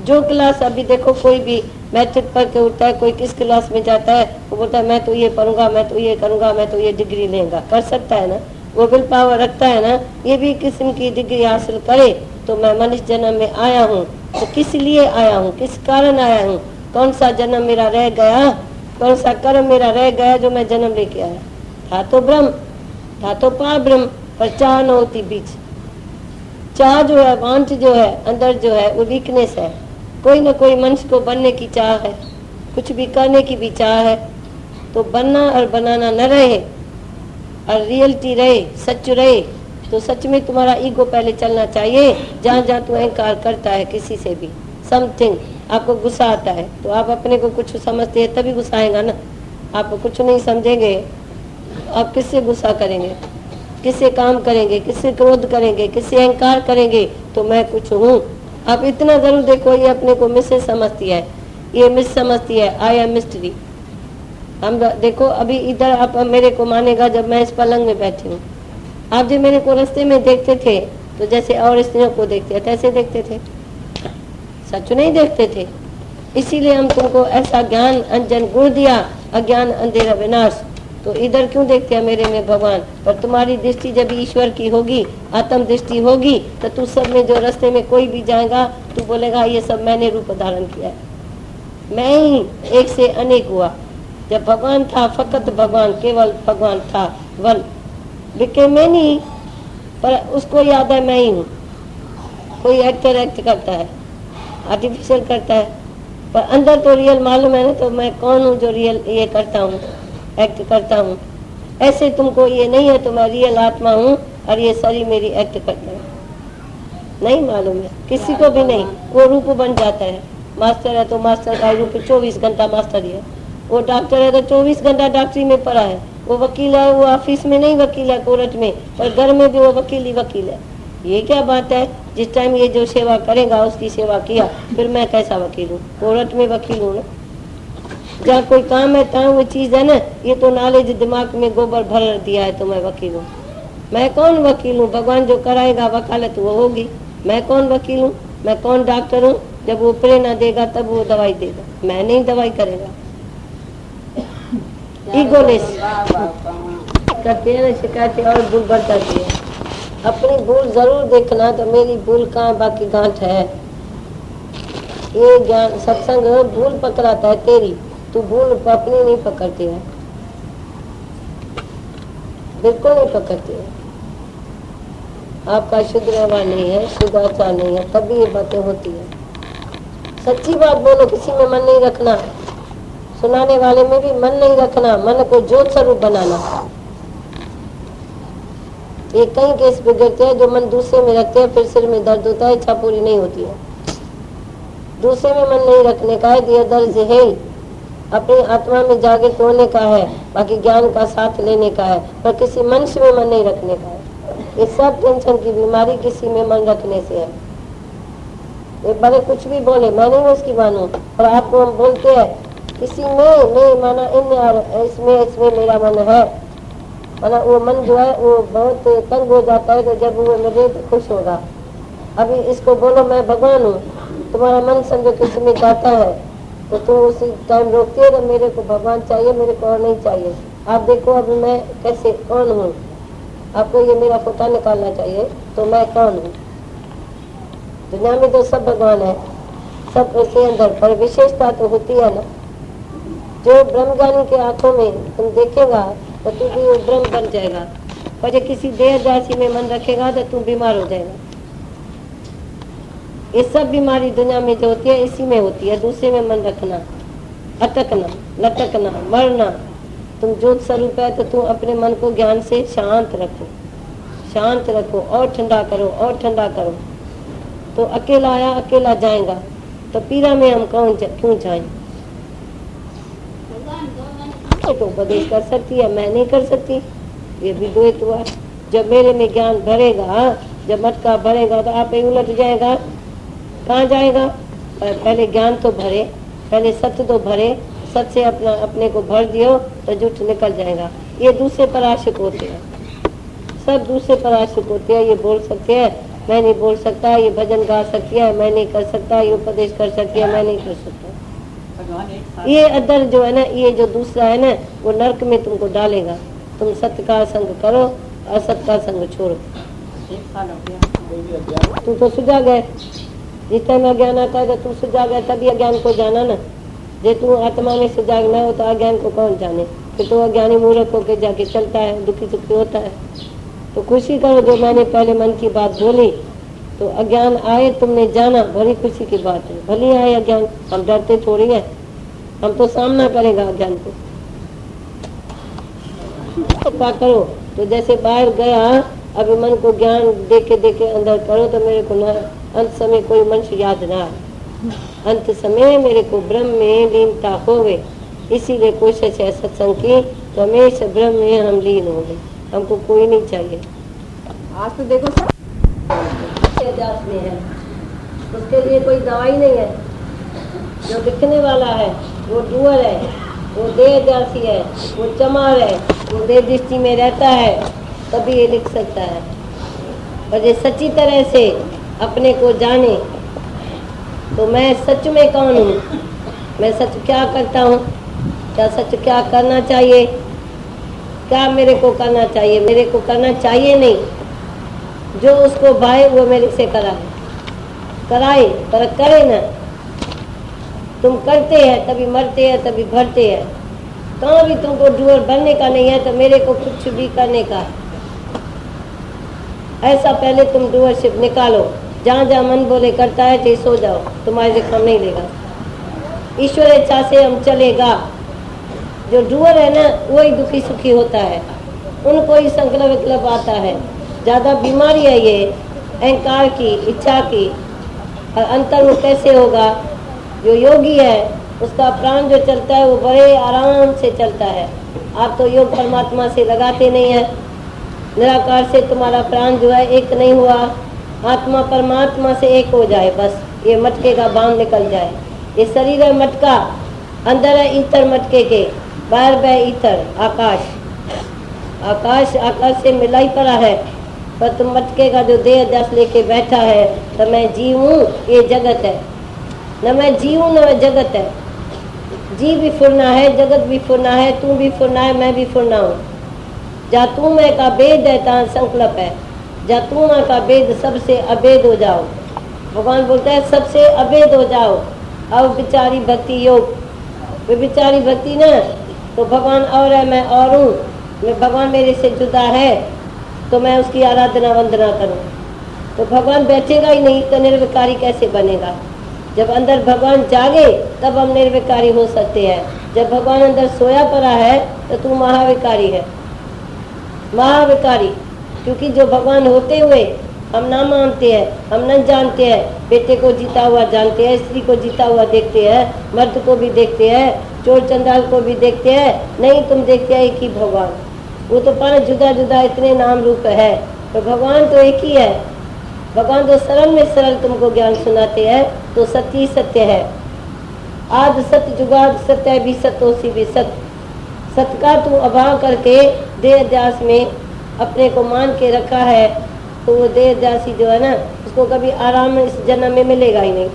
जो क्लास अभी देखो, कोई भी मैट्रिक पढ़ के उठता है, कोई किस क्लास में जाता है, वो बोलता है मैं तो ये पढ़ूंगा, मैं तो ये करूंगा, मैं तो ये डिग्री लेगा। कर सकता है ना, वो विल पावर रखता है ना। ये भी किस्म की डिग्री हासिल करे तो मैं मनुष्य जन्म में आया हूँ, तो किस लिए आया हूँ, किस कारण आया हूँ, कौन सा जन्म मेरा रह गया, कौन सा कर्म मेरा रह गया जो मैं जन्म लेके आया। था तो ब्रह्म, था तो पार ब्रह्म, पर चाह न होती बीच। चाह जो है, वांट जो है अंदर जो है, वो वीकनेस है। कोई न कोई मनुष्य को बनने की चाह है, कुछ भी करने की भी चाह है। तो बनना और बनाना न रहे और रियलिटी रहे, सच रहे, तो सच में तुम्हारा ईगो पहले चलना चाहिए। जहाँ जहाँ तू अहंकार करता है किसी से भी, समथिंग आपको गुस्सा आता है, तो आप अपने को कुछ समझते हैं तभी गुस्सा आएगा ना। आप कुछ नहीं समझेंगे, आप किससे गुस्सा करेंगे, किससे काम करेंगे, किससे क्रोध करेंगे, किससे अहंकार करेंगे। तो मैं कुछ हूँ। आप इतना जरूर देखो, ये अपने को मिस समझती है, ये मिस समझती है, आई एम मिस्ट्री। हम देखो अभी इधर आप मेरे को मानेगा, जब मैं इस पलंग में बैठी हूँ, आप जब मेरे को रास्ते में देखते थे तो जैसे और स्त्रियों को देखते थे ऐसे देखते थे, सच नहीं देखते थे। इसीलिए हम तुमको ऐसा ज्ञान अंजन गुण दिया, अज्ञान अंधेरा विनाश। तो इधर क्यों देखते हैं मेरे में भगवान, पर तुम्हारी दृष्टि जब ईश्वर की होगी, आत्म दृष्टि होगी, तो तू सब में जो रास्ते में कोई भी जाएगा, तू बोलेगा ये सब मैंने रूप धारण किया है, मैं ही एक से अनेक हुआ। जब भगवान था फकत भगवान, केवल भगवान था, वन बिकेम मैनी, पर उसको याद है मैं ही हूँ। कोई एक्टर एक्ट करता है, आर्टिफिशियल करता है, पर अंदर तो रियल मालूम है ना, तो मैं कौन हूँ जो रियल ये करता हूँ, एक्ट करता हूँ। ऐसे तुमको ये नहीं है तो मैं रियल आत्मा हूँ और ये शरीर मेरी एक्ट करता है, नहीं मालूम है किसी को भी नहीं। वो रूप बन जाता है। मास्टर है तो मास्टर का रूप 24 घंटा मास्टर ही है। वो डॉक्टर है तो 24 घंटा डॉक्टरी में पढ़ा है। वो वकील है, वो ऑफिस में नहीं वकील है कोर्ट में, पर घर में भी वो वकील ही वकील है। ये क्या बात है, जिस टाइम ये जो सेवा करेगा उसकी सेवा किया, फिर मैं कैसा वकील हूँ? कोर्ट में वकील हूँ ना। जहाँ कोई काम है तहाँ वो चीज है ना। ये तो नॉलेज दिमाग में गोबर भर दिया है तो मैं वकील हूँ। मैं कौन वकील हूँ? भगवान जो कराएगा वकालत वो होगी। मैं कौन वकील हूँ? मैं कौन डॉक्टर हूँ? जब वो प्रेरणा देगा तब वो दवाई देगा, मैं नहीं दवाई करेगा। ईगोलेस करते हैं ना, शिकायतें और भूल बढ़ती है। अपनी भूल जरूर देखना तो मेरी भूल कहाँ, बाकी गांठ है। ये ज्ञान सत्संग भूल पकड़ाता है तेरी, तू भूल अपनी नहीं पकड़ती है, बिल्कुल नहीं पकड़ती है। आपका शुद्ध व्यवहार नहीं है, शुद्ध आचार नहीं है, तभी ये बातें होती है। सच्ची बात बोलो, किसी में मन नहीं रखना, सुनाने वाले में भी मन नहीं रखना, मन को ज्योत स्वरूप बनाना। ये कई केस बिगड़ते हैं जो मन दूसरे में रखते हैं, फिर सिर में दर्द होता है, इच्छा पूरी नहीं होती है। दूसरे में मन नहीं रखने का है, ये दर्द है, अपनी आत्मा में जागृत होने का है, बाकी ज्ञान का साथ लेने का है, पर किसी मनुष्य में मन नहीं रखने का है। ये सब टेंशन की बीमारी किसी में मन रखने से है। ये बड़े कुछ भी बोले, मैं नहीं उसकी मानू, और आपको हम बोलते हैं किसी में नहीं माना, इसमें मेरा मन है, माना वो मन जो है वो बहुत तंग हो जाता है। तो जब वो मिले तो खुश होगा। अभी इसको बोलो मैं भगवान हूँ, तुम्हारा मन समझो किसी में जाता है तो तुम उसी टाइम रोकती है, तो मेरे को भगवान चाहिए, मेरे को और नहीं चाहिए। आप देखो अभी मैं कैसे कौन हूँ, आपको ये मेरा फोटा निकालना चाहिए, तो मैं कौन हूँ? दुनिया में तो सब भगवान है, सब उसके अंदर, पर विशेषता तो होती है ना। जो ब्रह्मज्ञानी के आंखों में तुम देखेगा तो तू भी ब्रह्म बन जाएगा, और जो किसी देहदासी में मन रखेगा तो तू बीमार हो जाएगा। ये सब बीमारी दुनिया में जो होती है इसी में होती है, दूसरे में मन रखना, अटकना, लटकना, मरना। तुम ज्योत स्वरूप है तो तुम अपने मन को ज्ञान से शांत रखो, शांत रखो, और ठंडा करो, और ठंडा करो। तो अकेला आया अकेला जाएगा, तो पीरा में हम क्यों जाएं? तो उपदेश कर सकती है, मैं नहीं कर सकती, ये भी द्वैत हुआ। जब मेरे में ज्ञान भरेगा, जब मटका भरेगा तो आप ही उलट जाएगा। कहाँ जाएगा? पहले ज्ञान तो भरे, पहले सत्य तो भरे, सत्य से अपने को भर दियो तो झूठ निकल जाएगा। ये दूसरे पर आशिक होते हैं, सब दूसरे पर आशिक होते हैं। ये बोल सकते हैं, मैं नहीं बोल सकता, ये भजन गा सकती है, मैं नहीं कर सकता, ये उपदेश कर सकती है, मैं नहीं कर सकता। ये अदर जो है ना, ये जो दूसरा है ना, वो नरक में तुमको डालेगा। तुम सत्य का संग करो, असत का संग छोड़ो। 1 साल हो गया। तुम तो सुझा गए, जिस टाइम अज्ञान आता है तो तुम सुझा गए, तभी अज्ञान को जाना ना। जे तू आत्मा में सुजाग ना हो तो अज्ञान को कौन जाने? फिर तो अज्ञानी मूर्ख होकर जाके चलता है, दुखी सुखी होता है। तो खुशी करो, जो मैंने पहले मन की बात बोली, तो अज्ञान आए तुमने जाना, बड़ी खुशी की बात है। भले आए अज्ञान, हम डरते थोड़ी है, हम तो सामना करेगा अज्ञान को। कृपा करो तो जैसे बाहर गया, अभी मन को ज्ञान देखे देखे अंदर करो, तो मेरे को न अंत समय कोई मनुष्य याद ना आए। अंत समय मेरे को ब्रह्म में लीनता होवे, इसीलिए कोशिश है सत्संग की, तो हमेशा ब्रह्म में हम लीन हो गए, हमको कोई नहीं चाहिए। आज तो देखो सर में है, उसके लिए कोई दवाई नहीं है। जो लिखने वाला है वो डुअर है, वो देहदासी है, वो चमार है, वो देह दृष्टि में रहता है, तभी ये लिख सकता है। और ये सच्ची तरह से अपने को जाने, तो मैं सच में कौन हूँ, मैं सच क्या करता हूँ, क्या सच क्या करना चाहिए, क्या मेरे को करना चाहिए, मेरे को करना चाहिए नहीं। जो उसको भाए वो मेरे से कराए, पर करे ना। तुम करते हैं तभी मरते हैं, तभी भरते हैं। कहाँ भी तुमको डुअर बनने का नहीं है, तो मेरे को कुछ भी करने का है। ऐसा पहले तुम डुअरशिप निकालो, जहाँ जहाँ मन बोले करता है तो सो जाओ, तुम्हारे से काम नहीं लेगा। ईश्वर इच्छा से हम चलेगा। जो डुअर है ना, वही दुखी सुखी होता है, उनको ही संकल्प विकल्प आता है। ज्यादा बीमारी है ये अहंकार की, इच्छा की। और अंतर वो कैसे होगा? जो योगी है उसका प्राण जो चलता है वो बड़े आराम से चलता है। आप तो योग परमात्मा से लगाते नहीं है, निराकार से तुम्हारा प्राण जो है एक नहीं हुआ, आत्मा परमात्मा से एक हो जाए, बस ये मटके का बांध निकल जाए। ये शरीर है मटका, अंदर है ईतर मटके के, बाहर बह ईतर आकाश। आकाश आकाश से मिला ही पड़ा है, पर तुम मटके का जो देह अध्यास लेके बैठा है, तो मैं जीव हूँ, ये जगत है। न मैं जीव हूँ न मैं जगत है। जी भी फुरना है, जगत भी फुरना है, तू भी फुरना है, मैं भी फुरना हूँ। जा तू मैं का भेद है तहाँ संकल्प है, जा तू मैं का भेद सबसे अभेद हो जाओ। भगवान बोलता है सबसे अभेद हो जाओ। अब विचारी भक्ति योग, वे विचारी भक्ति न, तो भगवान और है मैं और हूँ, मैं भगवान मेरे से जुदा है तो मैं उसकी आराधना वंदना करूँ। तो भगवान बैठेगा ही नहीं तो निर्विकारी कैसे बनेगा। जब अंदर भगवान जागे तब हम निर्विकारी हो सकते हैं। जब भगवान अंदर सोया पड़ा है तो तू महाविकारी है, महाविकारी। क्योंकि जो भगवान होते हुए हम ना मानते हैं, हम न जानते हैं, बेटे को जीता हुआ जानते हैं, स्त्री को जीता हुआ देखते हैं, मर्द को भी देखते हैं, चोर चंडाल को भी देखते हैं, नहीं तुम देखते हैं एक ही भगवान। वो तो पर जुदा जुदा इतने नाम रूप है, तो भगवान तो एक ही है। भगवान तो सरल में सरल तुमको ज्ञान सुनाते हैं, तो सत्य ही सत्य है। आद सत्य जुगाद सत्य भी सत्योसी भी सत्य। सत्य का तू अभाव करके देह अध्यास में अपने को मान के रखा है, तो वो देह अध्यासी जो है ना, उसको कभी आराम इस जन्म में मिलेगा ही नहीं।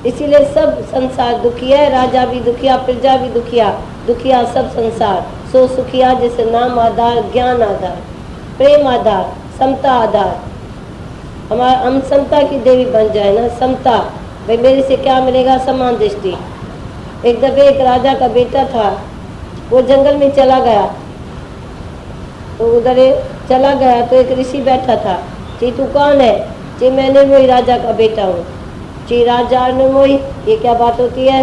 इसीलिए सब संसार दुखी है, राजा भी दुखिया, प्रजा भी दुखिया, दुखिया सब संसार। सो सुखिया जैसे नाम आधार, ज्ञान आधार, प्रेम आधार, समता आधार। हमारा हम समता की देवी बन जाए ना, समता। भाई मेरे से क्या मिलेगा, समान दृष्टि। एक दफे एक राजा का बेटा था, वो जंगल में चला गया, तो उधर चला गया तो एक ऋषि बैठा था। ची तू कौन है? ची मैं निर्मोही राजा का बेटा हूँ। ची राजा निर्मोही, ये क्या बात होती है?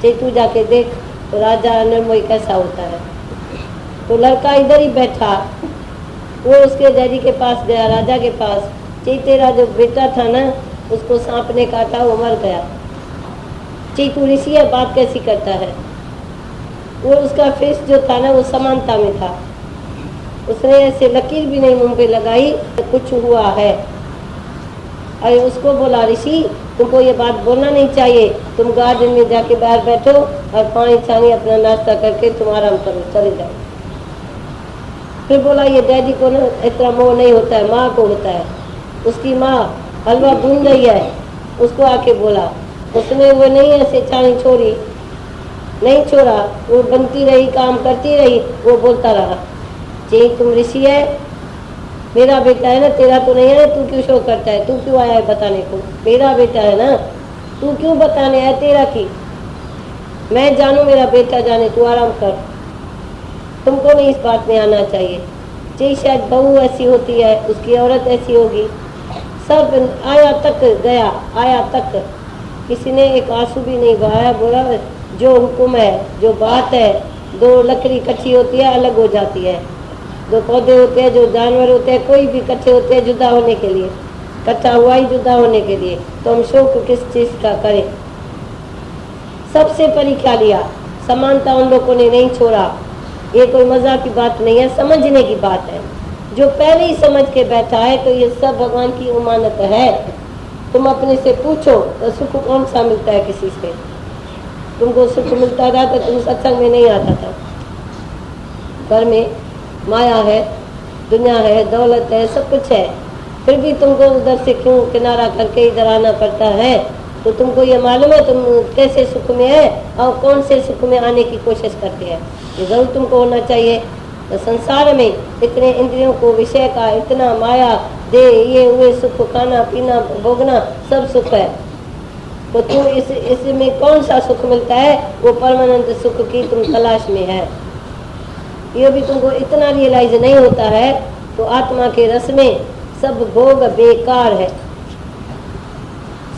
ची तू जाके देख तो राजा निर्मोही कैसा होता है। तो लड़का इधर ही बैठा, वो उसके डैडी के पास गया, राजा के पास। ची तेरा जो बेटा था ना, उसको सांप ने काटा, वो मर गया। ची तू ऋषि है, बात कैसी करता है? वो उसका फेस जो था ना, वो समानता में था। उसने ऐसे लकीर भी नहीं मुंह पे लगाई तो कुछ हुआ है। अरे उसको बोला, ऋषि तुमको ये बात बोलना नहीं चाहिए, तुम गार्डन में जाके बाहर बैठो और पानी छानी अपना नाश्ता करके तुम आराम करो, चले जाओ। फिर बोला ये डैडी को ना इतना मोह नहीं होता है, माँ को होता है। उसकी माँ हलवा भून रही है, उसको आके बोला। उसने वो नहीं ऐसे छानी छोड़ी, नहीं छोड़ा, वो बनती रही, काम करती रही। वो बोलता रहा, जी तुम ऋषि है, मेरा बेटा है ना, तेरा तो नहीं है ना, तू क्यों शो करता है? तू क्यों आया है बताने को? मेरा बेटा है ना, तू क्यों बताने आया? तेरा की मैं जानू, मेरा बेटा जाने, तू आराम कर। तुमको नहीं इस बात में आना चाहिए। जी शायद बहू ऐसी होती है, उसकी औरत ऐसी होगी। सब आया तक गया, आया तक किसी ने एक आंसू भी नहीं बहाया। बोला जो हुक्म है, जो बात है, दो लकड़ी इकट्ठी होती है अलग हो जाती है, दो पौधे होते हैं, जो जानवर होते हैं, कोई भी इकट्ठे होते हैं जुदा होने के लिए, इकट्ठा हुआ ही जुदा होने के लिए। तो हम शोक किस चीज का करें? सबसे परीक्षा लिया, समानता उन लोगों ने नहीं छोड़ा। ये कोई मजाक की बात नहीं है, समझने की बात है। जो पहले ही समझ के बैठा है तो ये सब भगवान की उमानत है। तुम अपने से पूछो तो सुख कौन सा मिलता है किसी से? तुमको सुख मिलता था तो तुम सत्संग में नहीं आता था। घर में माया है, दुनिया है, दौलत है, सब कुछ है, फिर भी तुमको उधर से क्यों किनारा करके इधर आना पड़ता है? तो तुमको ये मालूम है तुम कैसे सुख में है और कौन से सुख में आने की कोशिश करते हैं, ये जरूर तुमको होना चाहिए। तो संसार में इतने इंद्रियों को विषय का इतना माया दे, ये हुए सुख, खाना पीना भोगना सब सुख है। तो तुम इसमें कौन सा सुख मिलता है? वो परमानंद सुख की तुम तलाश में है। ये भी तुमको इतना रियलाइज नहीं होता है। तो आत्मा के रस में सब भोग बेकार है,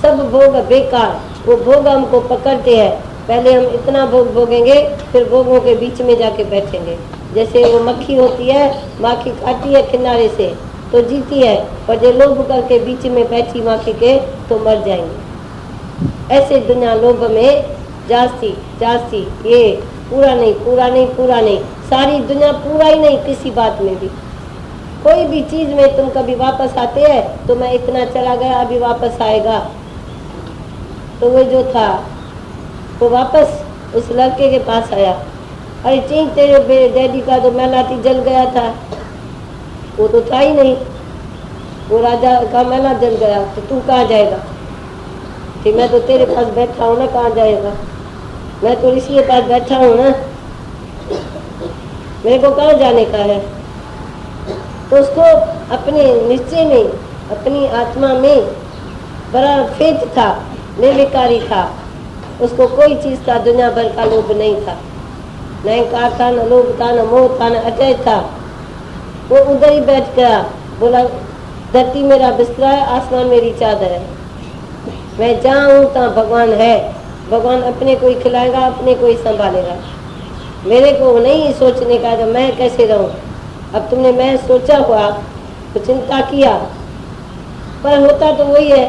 सब भोग बेकार। वो भोग हमको पकड़ते हैं। पहले हम इतना भोग भोगेंगे, फिर भोगों के बीच में जाके बैठेंगे। जैसे वो मक्खी होती है, माखी खाती है किनारे से तो जीती है, पर जो लोभ करके बीच में बैठी माखी के तो मर जाएंगे। ऐसे दुनिया लोभ में जास्ती जास्ती, ये पूरा नहीं, पूरा नहीं, पूरा नहीं, सारी दुनिया पूरा ही नहीं किसी बात में भी। कोई भी चीज में तुम कभी वापस आते हैं तो मैं इतना चला गया अभी वापस आएगा। तो वो जो था वो वापस उस लड़के के पास आया। अरे चीज तेरे डैडी का तो मेलाती जल गया था, वो तो था ही नहीं, वो राजा का मेला जल गया, तो तू कहाँ जाएगा? कि मैं तो तेरे पास बैठा हूँ ना, कहाँ जाएगा? मैं तो ऋषि के पास बैठा हूँ ना, मेरे को कहाँ जाने का है? तो उसको अपने निश्चय में, अपनी आत्मा में बड़ा फेथ था, निर्विकारी था, उसको कोई चीज का दुनिया भर का लोभ नहीं था, न अहंकार था, न लोभ था, न मोह था, न अजय था। वो उधर ही बैठ गया, बोला धरती मेरा बिस्तरा है, आसमान मेरी चादर है, मैं जहाँ हूँ तहाँ भगवान है, भगवान अपने को ही खिलाएगा, अपने को ही संभालेगा, मेरे को नहीं सोचने का जो मैं कैसे रहूं। अब तुमने मैं सोचा हुआ तो चिंता किया, पर होता तो वही है,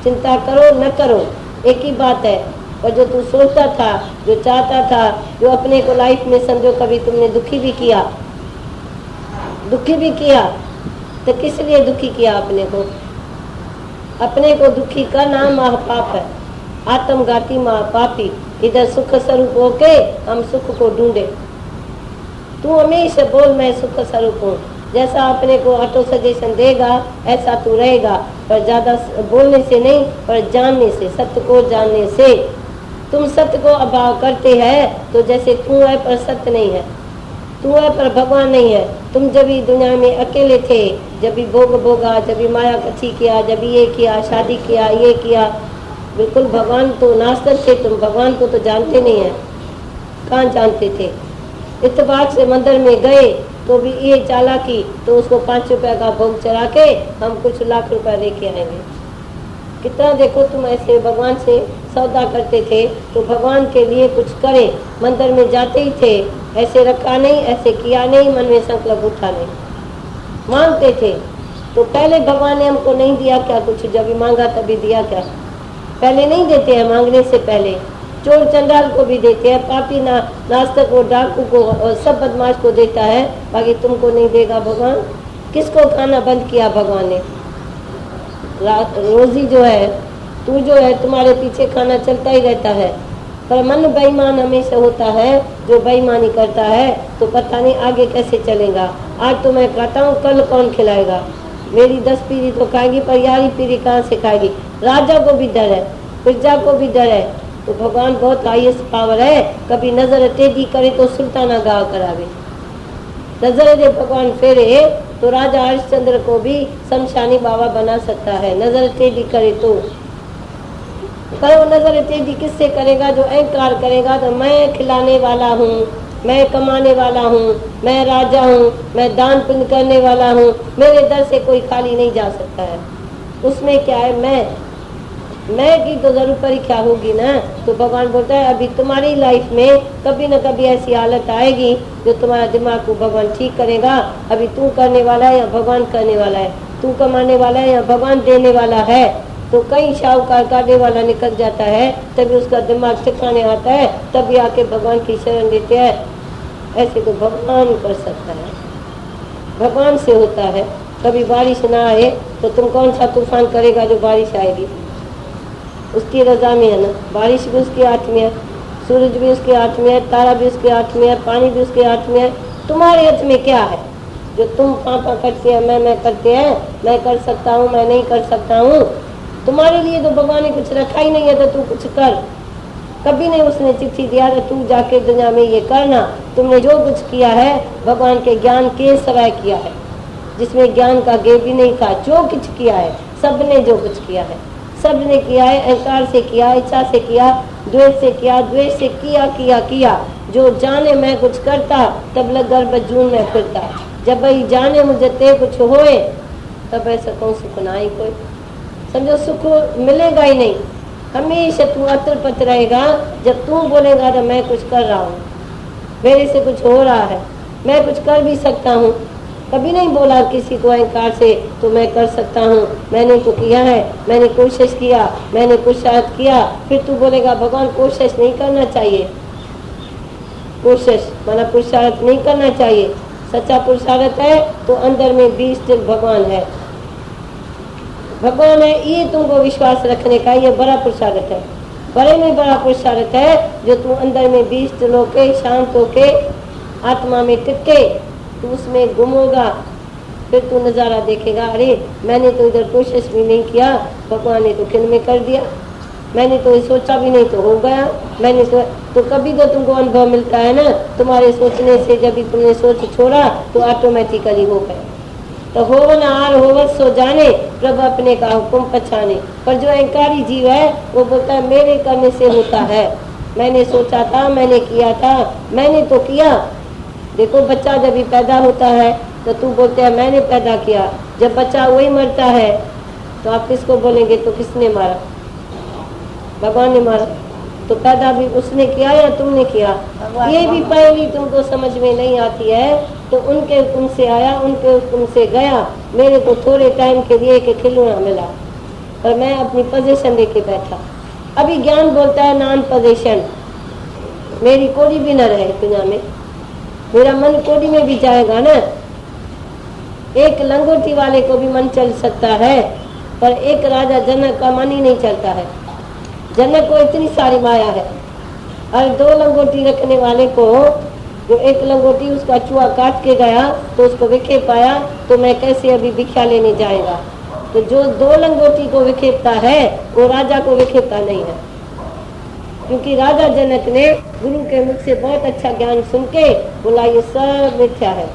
चिंता करो न करो एक ही बात है। और जो तू सोचता था, जो चाहता था, जो अपने को लाइफ में समझो कभी तुमने दुखी भी किया, तो किस लिए दुखी किया अपने को? अपने को दुखी करना महापाप है, आत्मघाती महापापी। इधर सुख स्वरूप होके हम सुख को ढूंढे। तू हमेशा बोल मैं सुख स्वरूप हूँ, जैसा अपने को ऑटो सजेशन देगा ऐसा तू रहेगा, पर ज्यादा बोलने से नहीं, पर जानने से, सत्य को जानने से। तुम सत्य को अभाव करते हैं तो जैसे तू है पर सत्य नहीं है, तू है पर भगवान नहीं है। तुम जब भी दुनिया में अकेले थे, जब भी भोग भोगा, जब भी माया कच्ची किया, जब भी ये किया, शादी किया, ये किया, बिल्कुल भगवान तो नास्तिक थे तुम, भगवान को तो जानते नहीं है। कहाँ जानते थे? इत्तेफाक से मंदिर में गए तो भी ये चालाकी, तो उसको 5 रुपए का भोग चढ़ा के हम कुछ लाख रुपए लेके आएंगे। कितना देखो तुम ऐसे भगवान से सौदा करते थे, तो भगवान के लिए कुछ करें। मंदिर में जाते ही थे, ऐसे रखा नहीं, ऐसे किया नहीं, मन में संकल्प उठा नहीं, मांगते थे। तो पहले भगवान ने हमको नहीं दिया क्या कुछ? जब भी मांगा तभी दिया क्या? पहले नहीं देते हैं, मांगने से पहले। चोर चंडाल को भी देते हैं, पापी नास्तिक को, डाकू को और सब बदमाश को देता है, बाकी तुमको नहीं देगा भगवान। किसको खाना बंद किया भगवान ने? रोजी जो है, तू जो है, तुम्हारे पीछे खाना चलता ही रहता है, पर मन बेईमान हमेशा होता है। जो बेईमानी करता है तो पता नहीं आगे कैसे चलेगा। आज तो मैं खाता हूँ, कल कौन खिलाएगा? मेरी 10 पीढ़ी तो खाएगी, पर 11वीं पीढ़ी कहाँ से खाएगी? राजा को भी डर है, प्रजा को भी डर है। तो भगवान बहुत हाईएस्ट पावर है, कभी नजर टेढ़ी करे तो सुल्ताना गाँव करावे। नजर जब भगवान फेरे तो राजा हरिश्चंद्र को भी शमशानी बाबा बना सकता है, नजर टेढ़ी करे तो। पर वो नजर टेढ़ी किससे करेगा? जो अहंकार करेगा, तो मैं खिलाने वाला हूँ, मैं कमाने वाला हूँ, मैं राजा हूँ, मैं दान पुण्य करने वाला हूँ, मेरे दर से कोई खाली नहीं जा सकता है। उसमें क्या है? मैं की तो जरूर परीक्षा होगी ना। तो भगवान बोलता है अभी तुम्हारी लाइफ में कभी न कभी ऐसी हालत आएगी जो तुम्हारा दिमाग को भगवान ठीक करेगा। अभी तू करने वाला है या भगवान करने वाला है? तू कमाने वाला है या भगवान देने वाला है? तो कई शाहूकार काटने वाला निकल जाता है, तभी उसका दिमाग ठिकाने आता है, तभी आके भगवान की शरण देते हैं। ऐसे तो भगवान कर सकता है, भगवान से होता है। कभी बारिश ना आए तो तुम कौन सा तूफान करेगा जो बारिश आएगी? उसकी रजा में है ना। बारिश भी उसके हाथ में है, सूरज भी उसके हाथ में है, तारा भी उसके हाथ में है, पानी भी उसके हाथ में है। तुम्हारे हाथ में क्या है? जो तुम पापा करते हैं, मैं करते हैं, मैं कर सकता हूँ, मैं नहीं कर सकता हूँ। तुम्हारे लिए तो भगवान ने कुछ रखा ही नहीं है, तो तू कुछ कर। कभी नहीं उसने चिट्ठी दिया तो तू जाके दुनिया में ये करना। तुमने जो कुछ किया है भगवान के ज्ञान के सवाय किया है, जिसमें ज्ञान का गे भी नहीं था। जो कुछ किया है सबने, जो कुछ किया है सबने किया है। अहंकार से किया, इच्छा से किया, द्वेष से किया, द्वेष से किया। जो जाने मैं कुछ करता तब लग गर्भ जून में फिरता। जब भाई जाने मुझे ते कुछ होए तब ऐसा कौन सुख ना आई कोई। समझो सुख मिलेगा ही नहीं, हमेशा तू अतर पत रहेगा। जब तू बोलेगा तो मैं कुछ कर रहा हूँ, मेरे से कुछ हो रहा है, मैं कुछ कर भी सकता हूँ। कभी नहीं बोला किसी को अहंकार से तो मैं कर सकता हूँ, मैंने तो किया है, मैंने कोशिश किया, मैंने पुरुषार्थ किया। फिर तू बोलेगा भगवान कोशिश नहीं करना चाहिए, कोशिश माना पुरुषार्थ नहीं करना चाहिए। सच्चा पुरुषार्थ है तो अंदर में भी स्थिर भगवान है। भगवान है, ये तुमको विश्वास रखने का ये बड़ा पुरुषार्थ है। बड़े में बड़ा पुरुषार्थ है जो तू अंदर में भी स्थिर होके शांत होके आत्मा में टिके, तू उसमें गुम होगा। फिर तू नज़ारा देखेगा, अरे मैंने तो इधर कोशिश भी नहीं किया, भगवान ने तो खिल में कर दिया, मैंने तो ये सोचा भी नहीं तो हो गया। मैंने तो कभी तो तुमको अनुभव मिलता है ना, तुम्हारे सोचने से जब भी तुमने सोच छोड़ा तो ऑटोमेटिकली हो गया। तो होवन आर होवत सो जाने, प्रभु अपने का हुक्म पछाने। पर जो अहंकारी जीव है वो बोलता है मेरे करने से होता है, मैंने सोचा था, मैंने किया था, मैंने तो किया। देखो बच्चा जब भी पैदा होता है तो तू बोलते हैं मैंने पैदा किया, जब बच्चा वही मरता है तो आप किसको बोलेंगे? तो किसने मारा? भगवान ने मारा। तो पैदा भी उसने किया या तुमने किया? ये भी पहली तुमको समझ में नहीं आती है। तो उनके हुक्म से आया, उनके हुक्म से गया। मेरे को थोड़े टाइम के लिए कि खिलौना मिला और मैं अपनी पोजीशन लेके बैठा। अभी ज्ञान बोलता है नॉन पोजीशन, मेरी कोड़ी भी न रहे दुनिया में, मेरा मन कोड़ी में भी जाएगा ना। एक लंगोटी वाले को भी मन चल सकता है, पर एक राजा जनक का मन ही नहीं चलता है। जनक को इतनी सारी माया है, और दो लंगोटी रखने वाले को जो एक लंगोटी उसका चूहा काट के गया तो उसको विखेप पाया, तो मैं कैसे अभी भिक्षा लेने जाएगा? तो जो दो लंगोटी को विखेपता है वो राजा को विखेपता नहीं है, क्योंकि राजा जनक ने गुरु के मुख से बहुत अच्छा ज्ञान सुन के बोला ये सब मिथ्या है।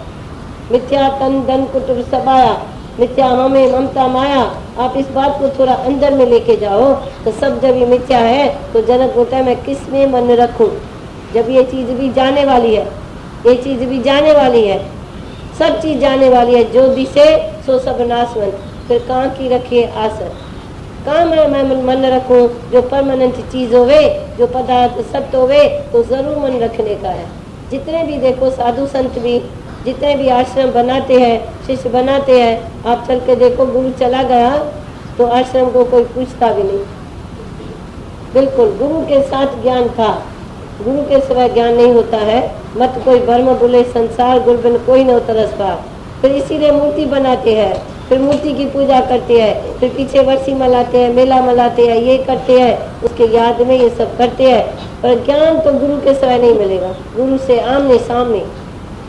मिथ्या तन धन कुटुंब सब आया, मिथ्या हमें ममता माया। आप इस बात को थोड़ा अंदर में लेके जाओ तो सब जब ये मिथ्या है तो जनक बोलता है मैं किस में मन रखूं? जब ये चीज भी जाने वाली है, ये चीज भी जाने वाली है, सब चीज जाने वाली है। जो दिसे सो सब नाशवंत, फिर कहाँ की रखिए आसर? कहाँ मैं मन रखूं? जो परमानेंट चीज होवे, जो पदार्थ सत्य होवे तो जरूर मन रखने का है। जितने भी देखो साधु संत भी जितने भी आश्रम बनाते हैं, शिष्य बनाते हैं, आप चल के देखो गुरु चला गया तो आश्रम को कोई पूछता भी नहीं। बिल्कुल गुरु के साथ ज्ञान था, गुरु के सिवा ज्ञान नहीं होता है। मत कोई भ्रम बोले संसार, गुरु बिन कोई न तरस पार। फिर इसीलिए मूर्ति बनाते हैं, फिर मूर्ति की पूजा करते हैं, फिर पीछे वर्षी मनाते हैं, मेला मनाते हैं, ये करते हैं, उसके याद में ये सब करते हैं। पर ज्ञान तो गुरु के सिवा नहीं मिलेगा, गुरु से आमने सामने।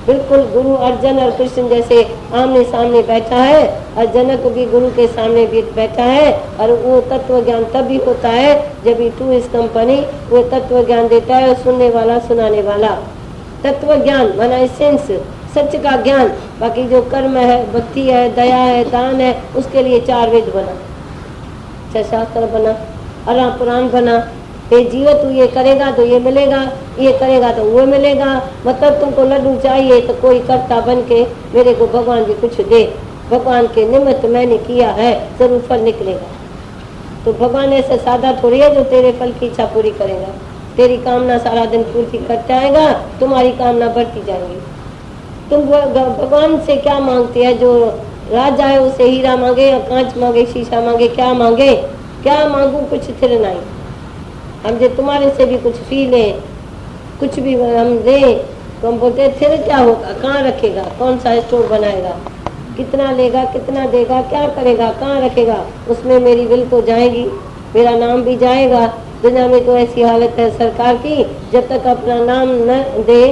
बिल्कुल गुरु अर्जुन और कृष्ण जैसे आमने सामने बैठा है, और जनक भी गुरु के सामने भी बैठा है। और वो तत्व ज्ञान तभी होता है जब टू इस कंपनी वो तत्व ज्ञान देता है, सुनने वाला सुनाने वाला। तत्व ज्ञान माना एसेंस, सच का ज्ञान। बाकी जो कर्म है, भक्ति है, दया है, दान है, उसके लिए 4 वेद बना, 6 शास्त्र बना, अरा पुराण बना। ये जीव तू ये करेगा तो ये मिलेगा, ये करेगा तो वो मिलेगा। मतलब तुमको लड्डू चाहिए तो कोई कर्ता बन के मेरे को भगवान भी कुछ दे, भगवान के निमित्त मैंने किया है, जरूर फल निकलेगा। तो भगवान ऐसा सादा थोड़ी है जो तेरे फल की इच्छा पूरी करेगा। तेरी कामना सारा दिन पूर्ति करता आएगा, तुम्हारी कामना बढ़ती जाएगी। तुम भगवान से क्या मांगते हैं? जो राजा है उसे हीरा मांगे या कांच मांगे, शीशा मांगे, क्या मांगे? क्या मांगू कुछ थिर नहीं। हम जो तुम्हारे से भी कुछ फी लें, कुछ भी हम दें तो हम बोलते हैं फिर क्या होगा, कहाँ रखेगा, कौन सा स्टोर बनाएगा, कितना लेगा, कितना देगा, क्या करेगा, कहाँ रखेगा? उसमें मेरी विल तो जाएगी, मेरा नाम भी जाएगा। दुनिया में तो ऐसी हालत है सरकार की, जब तक अपना नाम न दे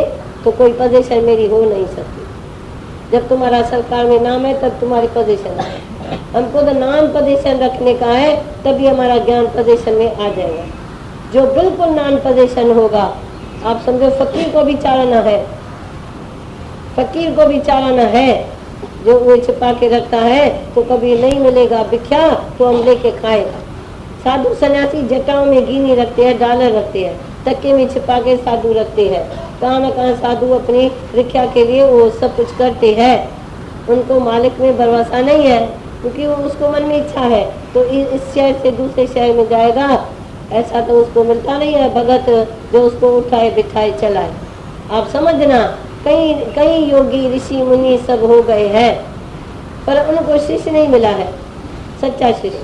तो कोई पोजीशन मेरी हो नहीं सकती। जब तुम्हारा सरकार में नाम है तब तुम्हारी पोजीशन है। हमको तो नाम पोजीशन रखने का है, तभी हमारा ज्ञान पोजीशन में आ जाएगा। जो बिल्कुल नॉन पोजीशन होगा, आप समझो फकीर को भी चाराना है, फकीर को भी चाराना है। जो वो छिपा के रखता है तो कभी नहीं मिलेगा भिक्षा तो हम लेके खाएगा। साधु सन्यासी जटाओं में घी नहीं रखते हैं, डॉलर रखते हैं, तक्के में छिपा के साधु रखते हैं। कहाँ न कहाँ साधु अपनी रक्षा के लिए वो सब कुछ करते हैं। उनको मालिक में भरोसा नहीं है, क्योंकि वो उसको मन में इच्छा है तो इस शहर से दूसरे शहर में जाएगा, ऐसा तो उसको मिलता नहीं है भगत जो उसको उठाए बिठाए चलाए। आप समझना, कई कई योगी ऋषि मुनि सब हो गए हैं, पर उनको शिष्य नहीं मिला है, सच्चा शिष्य।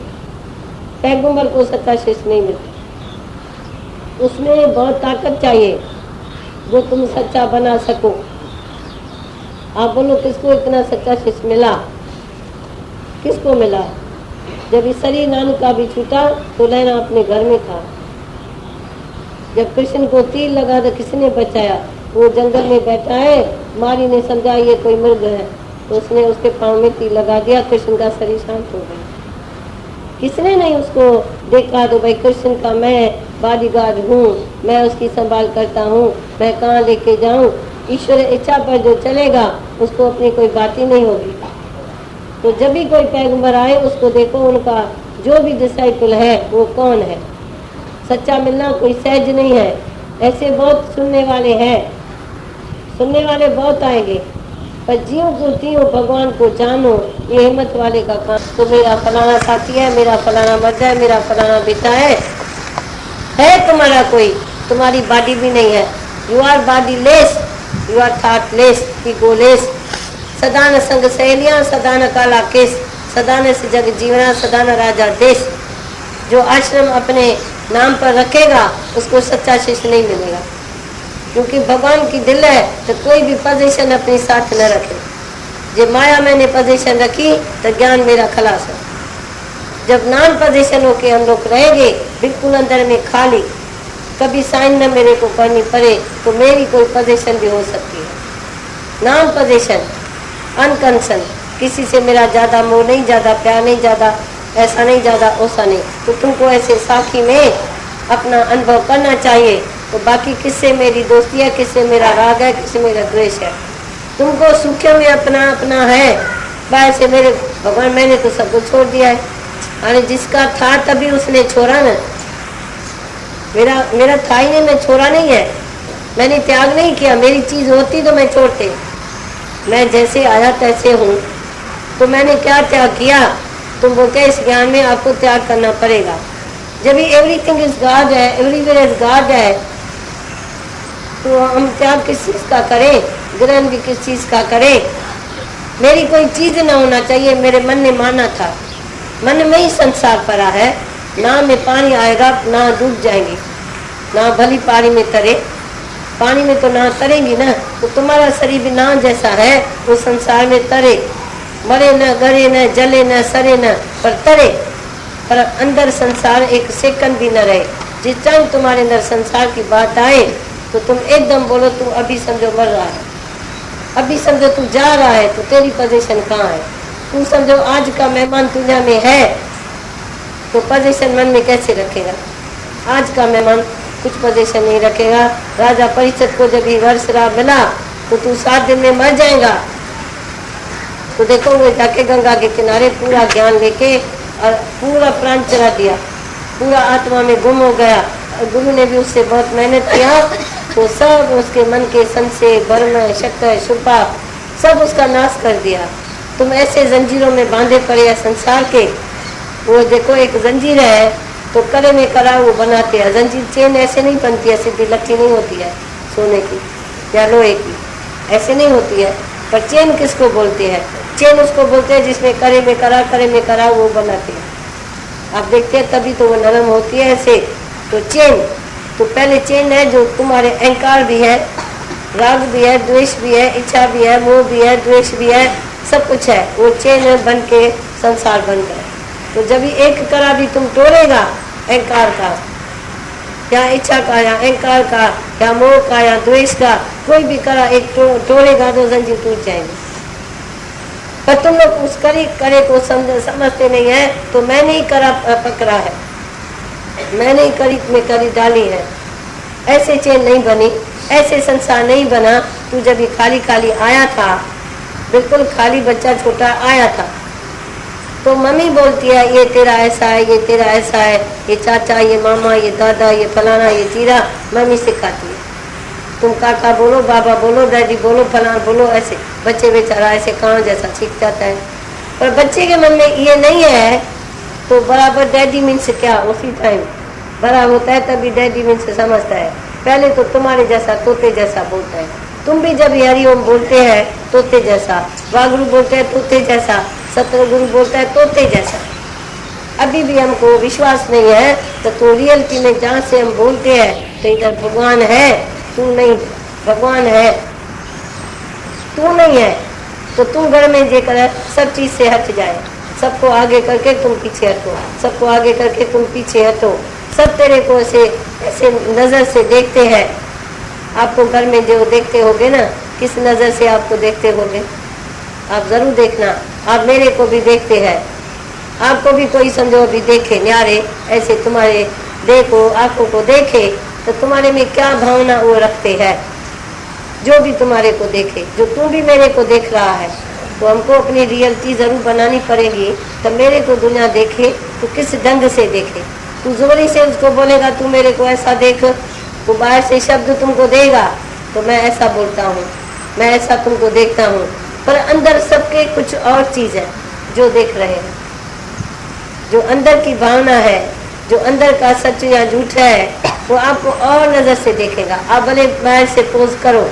पैगंबर को सच्चा शिष्य नहीं मिलता, उसमें बहुत ताकत चाहिए जो तुम सच्चा बना सको। आप बोलो किसको इतना सच्चा शिष्य मिला, किसको मिला? जब इस शरीर नानू का भी छूटा तो लेना अपने घर में था। जब कृष्ण को तीर लगा तो किसने बचाया? वो जंगल में बैठा है, मारी ने समझा ये कोई मृग है, तो उसने उसके पाँव में तीर लगा दिया, कृष्ण का शरीर शांत हो गया। किसने नहीं उसको देखा तो भाई कृष्ण का मैं बॉडीगार्ड हूँ, मैं उसकी संभाल करता हूँ, मैं कहाँ लेके जाऊँ। ईश्वर इच्छा पर जो चलेगा उसको अपनी कोई बात ही नहीं होगी। तो जब भी कोई पैगंबर आए उसको देखो, उनका जो भी डिसाइपल है वो कौन है। सच्चा मिलना कोई सहज नहीं है। ऐसे बहुत सुनने वाले हैं, सुनने वाले बहुत आएंगे, पर जियो को तियो भगवान को जानो, ये हिम्मत वाले का काम। तो मेरा फलाना साथी है, मेरा फलाना मर्द है, मेरा फलाना बेटा है तुम्हारा कोई? तुम्हारी बॉडी भी नहीं है। You are bodiless, you are thoughtless, egoless. सदा न संग सहेलियां, सदा न काला केस, सदा न से जग जीवना, सदा न राजा देश। जो आश्रम अपने नाम पर रखेगा उसको सच्चा शिष्य नहीं मिलेगा, क्योंकि भगवान की दिल है तो कोई भी पोजीशन अपने साथ न रखे। जब माया मैंने पोजीशन रखी तो ज्ञान मेरा खलास है। जब नाम पोजीशन होके हम लोग रहेंगे बिल्कुल अंदर में खाली, कभी साइन न मेरे को करनी पड़े तो मेरी कोई पोजीशन भी हो सकती है। नाम पोजीशन अनकंसन, किसी से मेरा ज्यादा मोह नहीं, ज्यादा प्यार नहीं, ज्यादा ऐसा नहीं, ज्यादा वैसा नहीं। तो तुमको ऐसे साखी में अपना अनुभव करना चाहिए। तो बाकी किससे मेरी दोस्ती है, किससे मेरा राग है, किससे मेरा द्वेष है। तुमको सूखे में अपना अपना है, बाहर से मेरे भगवान मैंने तो सबको छोड़ दिया है। अरे जिसका था तभी उसने छोड़ा ना, मेरा था ही नहीं, मैं छोड़ा नहीं है, मैंने त्याग नहीं किया। मेरी चीज होती तो मैं छोड़ते, मैं जैसे आया तैसे हूँ। तो मैंने क्या त्याग किया? तुम बोलते हैं इस ज्ञान में आपको त्याग करना पड़ेगा। जब एवरीथिंग इज गॉड है, एवरीवेयर इज गॉड है, तो हम त्याग किस चीज का करें, ग्रहण भी किस चीज का करें? मेरी कोई चीज ना होना चाहिए। मेरे मन ने माना था, मन में ही संसार पड़ा है, ना में पानी आएगा ना डूब जाएंगे, ना भली पानी में तरे, पानी में तो ना तरेंगी ना। तो तुम्हारा शरीर भी ना जैसा है वो संसार में तरे, मरे न, गरे न, जले न, सरे न, पर तरे। पर अंदर संसार एक सेकंड भी न रहे। जिस टाइम तुम्हारे अंदर संसार की बात आए तो तुम एकदम बोलो तू अभी समझो मर रहा है, अभी समझो तू जा रहा है, तो तेरी पोजीशन कहाँ है? तू समझो आज का मेहमान दुनिया में है तो पोजीशन मन में कैसे रखेगा? आज का मेहमान कुछ पोजीशन नहीं रखेगा। राजा परीक्षित को जब ये वर्ष राह मिला तो तू 7 दिन में मर जाएगा। तो देखो वो जाके गंगा के किनारे पूरा ज्ञान लेके और पूरा प्राण चला दिया, पूरा आत्मा में गुम हो गया। और गुरु ने भी उससे बहुत मेहनत किया, तो सब उसके मन के संशय, भ्रम, शक, शुभा सब उसका नाश कर दिया। तुम ऐसे जंजीरों में बांधे पड़े हैं संसार के। वो देखो एक जंजीर है तो कड़े में कड़ा वो बनाते हैं। जंजीर चेन ऐसे नहीं बनती है, सीधी लट्ठी नहीं होती है सोने की या लोहे की, ऐसे नहीं होती है। पर चेन किसको बोलते हैं? चेन उसको बोलते हैं जिसमें करे में करा वो बनाते हैं। आप देखते हैं तभी तो वो नरम होती है ऐसे। तो चेन तो पहले चेन है जो तुम्हारे अहंकार भी है, राग भी है, द्वेष भी है, इच्छा भी है, मोह भी है, द्वेष भी है, सब कुछ है। वो चेन बन के संसार बन गए। तो जब भी एक करा भी तुम तोड़ेगा अहंकार का या इच्छा का या अहंकार का या मोह का या द्वेष का, कोई भी करा एक तोड़ेगा तो जंजीर टूट जाएगी। पर तुम लोग उस करे को समझते नहीं है। तो मैंने ही करा पकड़ा है, मैंने ही करी में करी डाली है। ऐसे चेन नहीं बनी, ऐसे संसार नहीं बना। तू जब ये खाली खाली आया था, बिल्कुल खाली बच्चा छोटा आया था, तो मम्मी बोलती है ये तेरा ऐसा है, ये तेरा ऐसा है, ये चाचा, ये मामा, ये दादा, ये फलाना, ये चीरा, मम्मी सिखाती है। तुम काका बोलो, बाबा बोलो, डैडी बोलो, फलाना बोलो, ऐसे बच्चे बेचारा ऐसे कान जैसा सीख जाता है। पर बच्चे के मन में ये नहीं है तो बराबर डैडी मीन्स क्या, उसी टाइम बड़ा होता है तभी डैडी मीन्स समझता है। पहले तो तुम्हारे जैसा तोते जैसा बोलता है। तुम भी जब हरिओम बोलते हैं तोते जैसा, वागुरु बोलते हैं तोते जैसा, सतगुरु बोलता है तोते जैसा। अभी भी हमको विश्वास नहीं है तो रियलिटी में जहाँ से हम बोलते हैं तो इधर भगवान है, तू नहीं, भगवान है, तू नहीं है। तो तुम घर में जे कर सब चीज से हट जाए, सबको आगे करके तुम पीछे हटो, सबको आगे करके तुम पीछे हटो। सब तेरे को ऐसे नजर से देखते हैं। आपको घर में जो देखते होगे ना, किस नजर से आपको देखते होगे, आप जरूर देखना। आप मेरे को भी देखते हैं, आपको भी कोई समझो अभी देखे न्यारे ऐसे तुम्हारे देखो आंखों को देखे तो तुम्हारे में क्या भावना वो रखते हैं। जो भी तुम्हारे को देखे, जो तू भी मेरे को देख रहा है, तो हमको अपनी रियलिटी जरूर बनानी पड़ेगी। तो मेरे को दुनिया देखे तो किस ढंग से देखे। तू जोरी से उसको बोलेगा तू मेरे को ऐसा देख, तो बाहर से शब्द तुमको देगा तो मैं ऐसा बोलता हूँ, मैं ऐसा तुमको देखता हूँ, पर अंदर सबके कुछ और चीज है जो देख रहे हैं। जो अंदर की भावना है, जो अंदर का सच या झूठ है, वो आपको और नजर से देखेगा। आप भले बाहर से पोज करो,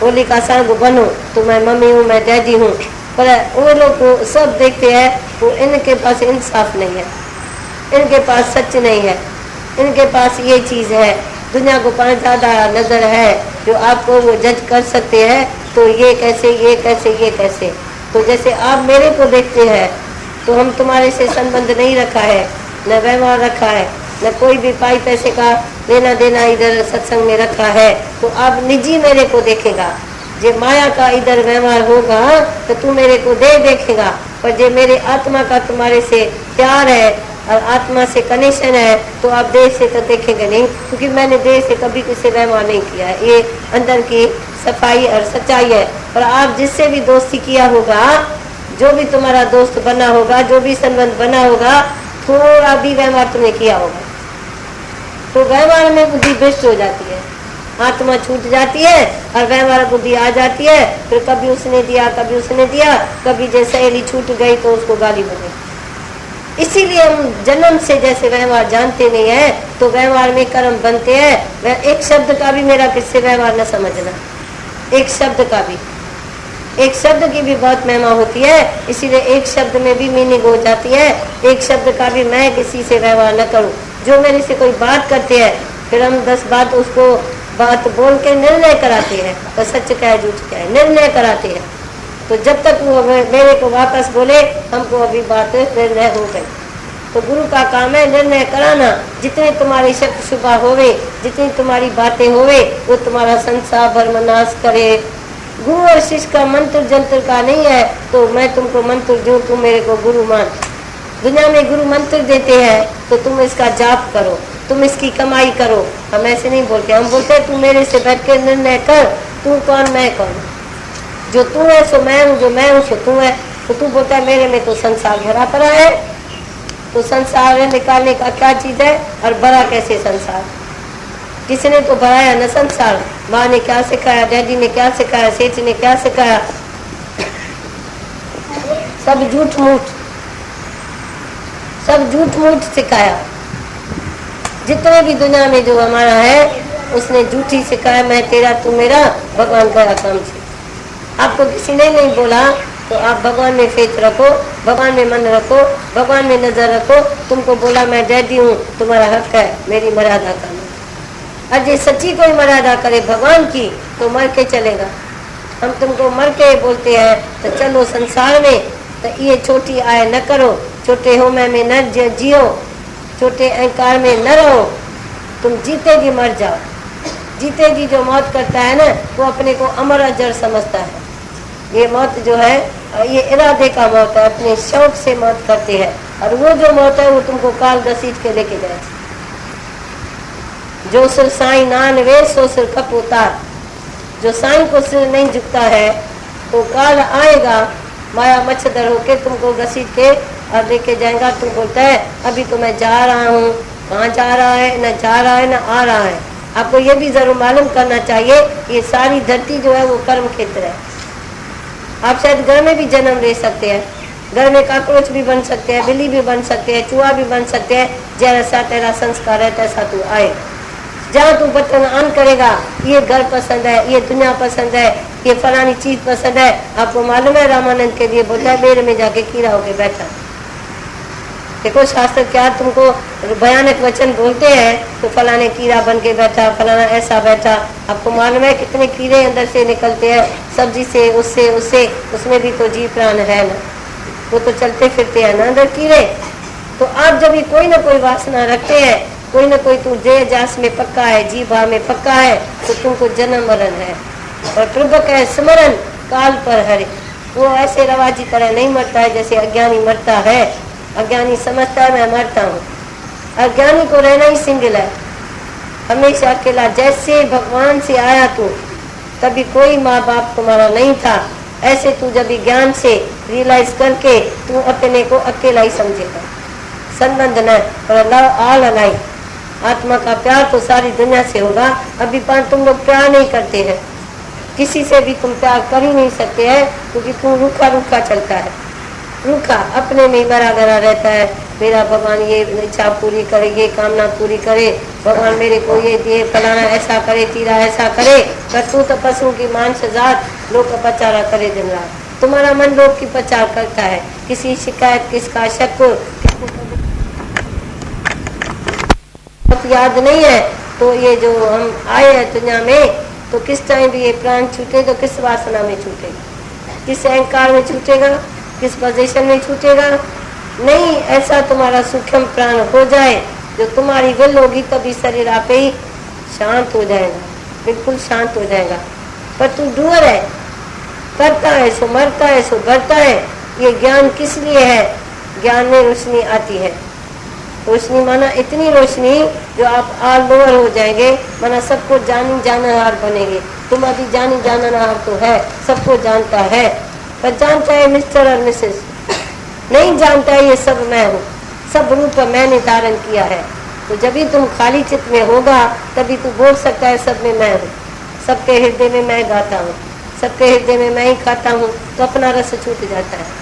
होली का संग बनो, तो मैं मम्मी हूँ, मैं डैडी हूँ, पर वो लोग को सब देखते हैं, वो इनके पास इंसाफ नहीं है, इनके पास सच नहीं है, इनके पास ये चीज है। दुनिया को पर ज्यादा नजर है जो आपको वो जज कर सकते हैं। तो ये कैसे, ये कैसे, ये कैसे। तो जैसे आप मेरे को देखते हैं तो हम तुम्हारे से संबंध नहीं रखा है, न व्यवहार रखा है, न कोई भी पाई पैसे का लेना देना इधर सत्संग में रखा है। तो आप निजी मेरे को देखेगा। जे माया का इधर व्यवहार होगा तो तू मेरे को देखेगा, पर जे मेरे आत्मा का तुम्हारे से प्यार है और आत्मा से कनेक्शन है तो आप देह से तो देखेंगे नहीं, क्योंकि मैंने देह से कभी किसी व्यवहार नहीं किया है। ये अंदर की सफाई और सच्चाई है। पर आप जिससे भी दोस्ती किया होगा, जो भी तुम्हारा दोस्त बना होगा, जो भी संबंध बना होगा, थोड़ा भी व्यवहार तुमने किया होगा तो व्यवहार में बुद्धि भ्रष्ट हो जाती है, आत्मा छूट जाती है और व्यवहार बुद्धि आ जाती है। फिर कभी उसने दिया, कभी उसने दिया, कभी जैसे सहेली छूट गई तो उसको गाली बने। इसीलिए हम जन्म से जैसे व्यवहार जानते नहीं है तो व्यवहार में कर्म बनते हैं। एक शब्द का भी मेरा किससे व्यवहार न समझना, एक शब्द का भी, एक शब्द की भी बहुत महिमा होती है। इसीलिए एक शब्द में भी मीनिंग हो जाती है। एक शब्द का भी मैं किसी से व्यवहार न करूं। जो मेरे से कोई बात करते हैं फिर हम 10 बात उसको बात बोल के निर्णय कराते हैं, तो सच क्या है झूठ क्या है निर्णय कराते हैं। तो जब तक वो मेरे को वापस बोले हमको अभी बात निर्णय हो गई। तो गुरु का काम है निर्णय कराना। जितनी तुम्हारी शक्ति शुभा होवे, जितनी तुम्हारी बातें होवे, वो तुम्हारा संसार भरमनाश करे। गुरु और शिष्य का मंत्र जंत्र का नहीं है। तो मैं तुमको मंत्र दूं, तुम मेरे को गुरु मान। दुनिया में गुरु मंत्र देते हैं तो तुम इसका जाप करो, तुम इसकी कमाई करो। हम ऐसे नहीं बोलते, हम बोलते तू मेरे से बैठ के निर्णय कर, तू कौन मैं कौन। जो तू है सो मैं हूँ, जो मैं हूँ सो तू है। तो तू बोलता है मेरे में तो संसार भरा पड़ा है। तो संसार निकालने का क्या चीज है और भरा कैसे संसार? किसने तो भराया न संसार। माँ ने क्या सिखाया, डैडी ने क्या सिखाया, सेठ ने क्या सिखाया, सब झूठ मूठ, सब झूठ मूठ सिखाया। जितने भी दुनिया में जो हमारा है उसने झूठी सिखाया, मैं तेरा तू मेरा, भगवान का काम से। आपको किसी ने नहीं बोला तो आप भगवान में फेथ रखो, भगवान में मन रखो, भगवान में नजर रखो। तुमको बोला मैं डैडी हूँ, तुम्हारा हक है मेरी मर्यादा करना। और जो सच्ची कोई मर्यादा करे भगवान की तो मर के चलेगा। हम तुमको मर के बोलते हैं तो चलो संसार में, तो ये छोटी आय न करो, छोटे हो में न जियो, छोटे अहंकार में न रहो। तुम जीते जी मर जाओ। जीते जी जो मौत करता है ना वो अपने को अमर अजर समझता है। ये मौत जो है ये इरादे का मौत है, अपने शौक से मौत करते हैं। और वो जो मौत है वो तुमको काल घसीट के लेके जाए। जो सिर साई नान वे सो सिर कप उतार। जो साई को सिर नहीं झुकता है तो काल आएगा माया मच्छर होके तुमको घसीट के और लेके जाएगा। तुम बोलता है अभी तो मैं जा रहा हूँ, कहाँ जा रहा है, न जा रहा है न आ रहा है। आपको ये भी जरूर मालूम करना चाहिए ये सारी धरती जो है वो कर्म क्षेत्र है। आप शायद घर में भी जन्म ले सकते हैं, घर में काकरोच भी बन सकते हैं, बिल्ली भी बन सकते हैं, चूहा भी बन सकते हैं। जैसा तेरा संस्कार है तैसा तू आए। जहाँ तू बटन ऑन करेगा ये घर पसंद है, ये दुनिया पसंद है, ये फलानी चीज पसंद है। आपको मालूम है रामानंद के लिए बोलता है मेरे में जाके कीड़ा होके बैठा। देखो शास्त्र क्या तुमको भयानक वचन बोलते हैं, तो फलाने कीड़ा बन के बैठा, फलाना ऐसा बैठा। आपको मालूम है कितने कीड़े अंदर से निकलते हैं, सब्जी से, उससे उससे, उसमें भी तो जीव प्राण है ना, वो तो चलते फिरते हैं ना अंदर कीड़े। तो आप जब भी कोई ना कोई वासना रखते हैं, कोई ना कोई तू जय जास में पक्का है, जीवा में पक्का है, तो तुमको जन्म मरण है। और प्रभु का स्मरण काल पर हरे, वो ऐसे रवाजी तरह नहीं मरता है जैसे अज्ञानी मरता है। अज्ञानी समझता है मैं मरता हूँ, अज्ञानी को रहना ही सिंगल है, हमेशा अकेला। जैसे भगवान से आया तू, तभी कोई माँ बाप तुम्हारा नहीं था, ऐसे तू जब ज्ञान से रियलाइज करके तू अपने को अकेला ही समझेगा। संबंध न पर आल अलाई, आत्मा का प्यार तो सारी दुनिया से होगा। अभी पर तुम लोग प्यार नहीं करते हैं, किसी से भी तुम प्यार कर ही नहीं सकते हैं, क्योंकि तुम रूखा रूखा चलता है, रूखा अपने में मरा गरा रहता है। मेरा भगवान ये इच्छा पूरी करे, ये कामना पूरी करे, भगवान मेरे को ये दिए, फलाना ऐसा करे, तीरा ऐसा करे। पर तू तो पशु की मांस जात लोग का पचारा करे दिन रात। तुम्हारा मन लोग की प्रचार करता है, किसी शिकायत, किसका शक, याद नहीं है। तो ये जो हम आए हैं दुनिया में, तो किस टाइम भी ये प्राण छूटे तो किस वासना में छूटेगा, किस अहंकार में छूटेगा, किस पोजीशन में छूटेगा। नहीं, ऐसा तुम्हारा सूक्ष्म प्राण हो जाए, जो तुम्हारी विल होगी, तभी शरीर आपे ही शांत हो जाएगा, बिल्कुल शांत हो जाएगा। पर तू डूअर है, करता है सो मरता है सो बढ़ता है। ये ज्ञान किस लिए है? ज्ञान में रोशनी आती है। रोशनी माना इतनी रोशनी जो आप आल लोअर हो जाएंगे, माना सबको जानी जानहार बनेंगे। तुम अभी जानी जानहार तो है, सबको जानता है, पर जानता है मिस्टर और मिसेस, नहीं जानता है ये सब मैं हूँ, सब रूप मैंने धारण किया है। तो जब भी तुम खाली चित्त में होगा, तभी तू बोल सकता है सब में मैं हूँ, सबके हृदय में मैं गाता हूँ, सबके हृदय में मैं ही खाता हूँ, तो अपना रस छूट जाता है।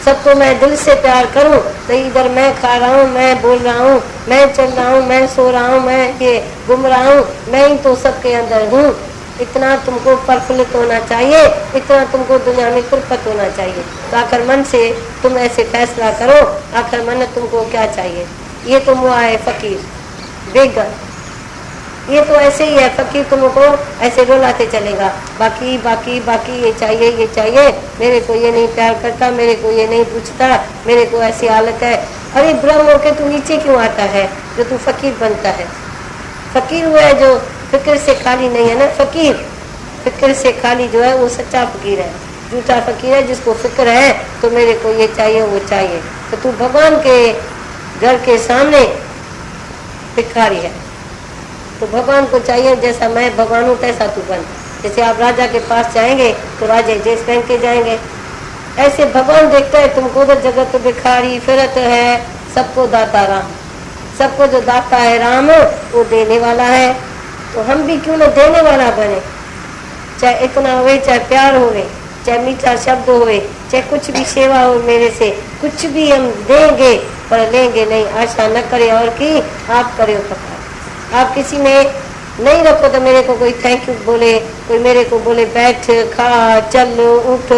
सबको मैं दिल से प्यार करूं, तो इधर मैं खा रहा हूँ, मैं बोल रहा हूँ, मैं चल रहा हूँ, मैं सो रहा हूँ, मैं ये घूम रहा हूँ, मैं ही तो सबके अंदर हूँ। इतना तुमको प्रफुल्लित होना चाहिए, इतना तुमको दुनिया में कृपत होना चाहिए। तो आखिर मन से तुम ऐसे फैसला करो, आखिर मन तुमको क्या चाहिए। ये तो मुआ है फकीर बेगर, ये तो ऐसे ही है फकीर, तुमको ऐसे रुलाते चलेगा, बाकी बाकी बाकी ये चाहिए, मेरे को ये नहीं प्यार करता, मेरे को ये नहीं पूछता, मेरे को ऐसी हालत है। अरे ब्रह्म होके तू नीचे क्यों आता है जो तू फकीर बनता है? फकीर वो है जो फिक्र से खाली नहीं है ना। फकीर फिक्र से खाली जो है वो सच्चा फकीर है। झूठा फकीर है जिसको फिक्र है तो मेरे को ये चाहिए वो चाहिए। तो तू भगवान के घर के सामने भिखारी है, तो भगवान को चाहिए जैसा मैं भगवान हूँ तैसा तू बन। जैसे आप राजा के पास जाएंगे तो राजा ड्रेस पहन के जाएंगे, ऐसे भगवान देखता है तुमको तो जगत भिखारी फिरत है, सबको दाता राम, सबको जो दाता है राम वो देने वाला है। तो हम भी क्यों न देने वाला बने, चाहे इतना हो, चाहे प्यार हो, चाहे मीठा शब्द हो, चाहे कुछ भी सेवा हो, मेरे से कुछ भी हम देंगे, पर लेंगे नहीं। आशा न करे और की आप करे उपकार। आप किसी में नहीं रखो तो मेरे को कोई थैंक यू बोले, कोई मेरे को बोले बैठ खा चल उठ,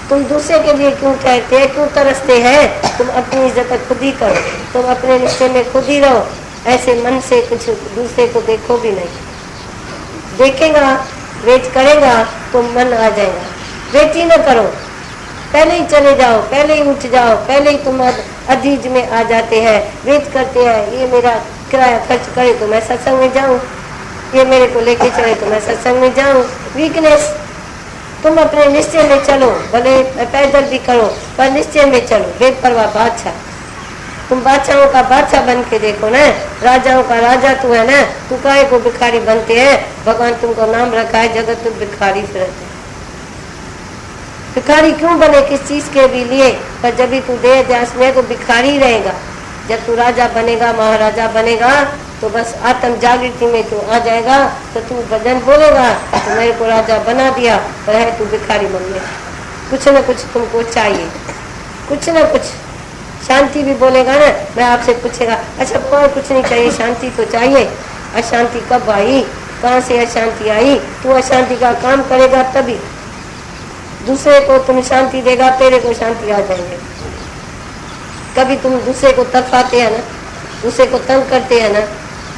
तुम दूसरे के लिए क्यों कहते हैं, क्यों तरसते हैं? तुम अपनी इज्जत खुद ही करो, तुम अपने रिश्ते में खुद ही रहो। ऐसे मन से कुछ दूसरे को देखो भी नहीं। देखेगा वेट करेगा तो मन आ जाएगा। वेट ही न करो, पहले ही चले जाओ, पहले ही उठ जाओ, पहले ही तुम अधीज में आ जाते हैं। वेट करते हैं, ये मेरा किराया खर्च करे तो मैं सत्संग में जाऊं, ये मेरे को लेके चले तो मैं सत्संग में जाऊं। वीकनेस। तुम अपने निश्चय में चलो, भले पैदल भी करो पर निश्चय में चलो। बेपरवाह बादशाह, तुम बादशाहों का बादशाह बन के देखो ना, राजाओं का राजा तू है ना। तू काहे को भिखारी बनते हैं? भगवान तुमको नाम रखा है जगत तुम भिखारी फिरते है। भिखारी क्यों बने किस चीज के भी लिए? पर जब भी तू देह ध्यास में तो भिखारी ही रहेगा। जब तू राजा बनेगा, महाराजा बनेगा, तो बस आत्म जागृति में तू आ जाएगा, तो तू भजन बोलेगा तो मेरे को राजा बना दिया, पर है तू भिखारी बन गया। कुछ न कुछ तुमको चाहिए, कुछ न कुछ। शांति भी बोलेगा ना, मैं आपसे पूछेगा अच्छा कौन कुछ नहीं चाहिए, शांति तो चाहिए। अशांति कब आई, कहाँ से अशांति आई? तू अशांति का काम करेगा तभी दूसरे को तुम शांति देगा, तेरे को शांति आ जाएंगे। कभी तुम दूसरे को तड़पाते हैं ना, दूसरे को तंग करते हैं ना,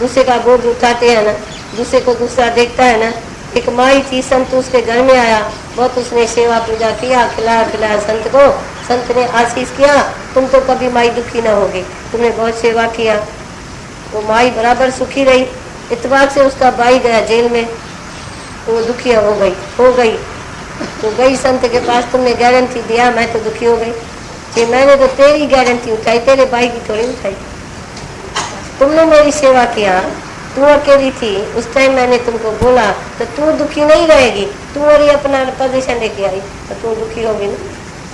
दूसरे का बोझ उठाते हैं ना, दूसरे को दूसरा देखता है ना। एक माई थी, संत उसके घर में आया, बहुत उसने सेवा पूजा किया, खिलाया पिलाया संत को। संत ने आशीष किया, तुम तो कभी माई दुखी ना होगी, तुमने बहुत सेवा किया। वो माई बराबर सुखी रही। इतवार से उसका भाई गया जेल में, तो वो दुखी हो गई। तो गई संत के पास, तुमने गारंटी दिया, मैं तो दुखी हो गई। कि मैंने तो तेरी गारंटी उठाई, तेरे भाई की थोड़ी उठाई। तुमने मेरी सेवा किया, तू अकेली थी उस टाइम, मैंने तुमको बोला तो तू दुखी नहीं रहेगी। तू और अपना पोजीशन लेके आई तो तू दुखी होगी ना।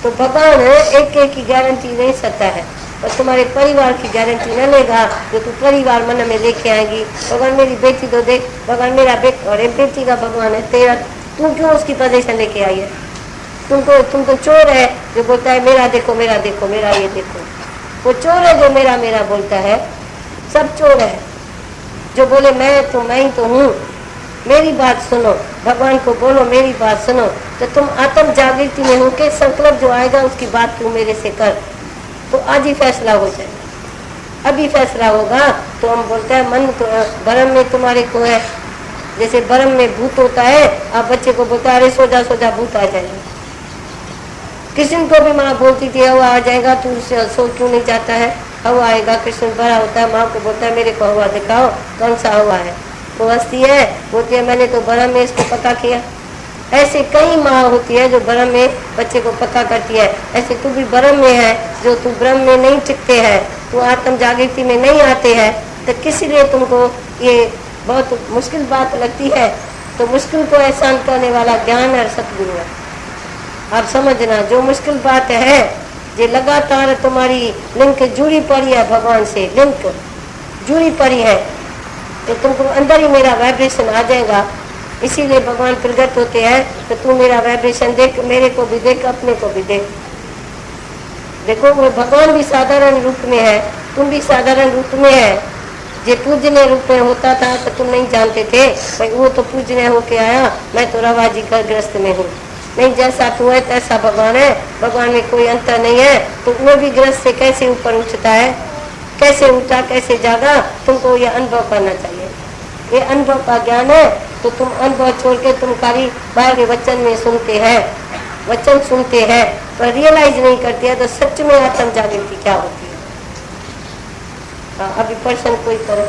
तो भगवान एक एक की गारंटी नहीं सकता है, और तुम्हारे परिवार की गारंटी न लेगा जो तू परिवार मन में लेके आएगी। भगवान मेरी बेटी तो देख, भगवान मेरा बेटी का भगवान है तेरा, तू क्यों उसकी पोजीशन लेके आई है? तुम तो चोर है जो बोलता है मेरा देखो मेरा देखो मेरा ये देखो। वो चोर है जो मेरा मेरा बोलता है, सब चोर है। जो बोले मैं ही तो हूँ, मेरी बात सुनो, भगवान को बोलो मेरी बात सुनो, तो तुम आत्म जागृति में हो के संकल्प जो आएगा उसकी बात तू मेरे से कर, तो आज ही फैसला हो जाए। अभी फैसला होगा तो हम बोलते हैं मन तो भरम में तुम्हारे को है, जैसे भरम में भूत होता है, आप बच्चे को बोलता है अरे सो जा भूत आ जाएगा। कृष्ण को भी माँ बोलती थी हवा आ जाएगा, तू सो क्यों नहीं जाता है? हवा आएगा। कृष्ण बड़ा होता है, माँ को बोलता है मेरे को हवा दिखाओ, कौन सा हवा है? वो हंसती है, बोलती है मैंने तो भरम में इसको पक्का किया। ऐसे कई माँ होती है जो भरम में बच्चे को पक्का करती है। ऐसे तू भी भरम में है, जो तू भ्रम में नहीं टिकते हैं, तू आत्म जागृति में नहीं आते हैं, तो किस लिए तुमको ये बहुत मुश्किल बात लगती है? तो मुश्किल को एहसान करने वाला ज्ञान और सतगुरु है। आप समझना, जो मुश्किल बात है, जो लगातार तुम्हारी लिंक जुड़ी पड़ी है भगवान से, लिंक जुड़ी पड़ी है, तो तुमको अंदर ही मेरा वाइब्रेशन आ जाएगा। इसीलिए भगवान प्रकट होते हैं, तो तू मेरा वाइब्रेशन देख, मेरे को भी देख, अपने को भी देख। देखो वो भगवान भी साधारण रूप में है, तुम भी साधारण रूप में है। जो पूजनीय रूप में होता था तो तुम नहीं जानते थे भाई, वो तो पूजनीय होके आया, मैं तो रवाजी का ग्रस्त में हूँ। नहीं, जैसा तू है तैसा भगवान है, भगवान में कोई अंतर नहीं है। तो वो भी ग्रस्त से कैसे ऊपर उठता है, कैसे उठा, कैसे जागा, तुमको ये अनुभव करना चाहिए। ये अनुभव का ज्ञान है, तो तुम अनुभव छोड़ के तुम खाली बाहर के वचन में सुनते हैं, वचन सुनते हैं पर रियलाइज नहीं करते हैं। तो सच में आत्म जागृति क्या होती है? अभी पर्सन कोई करो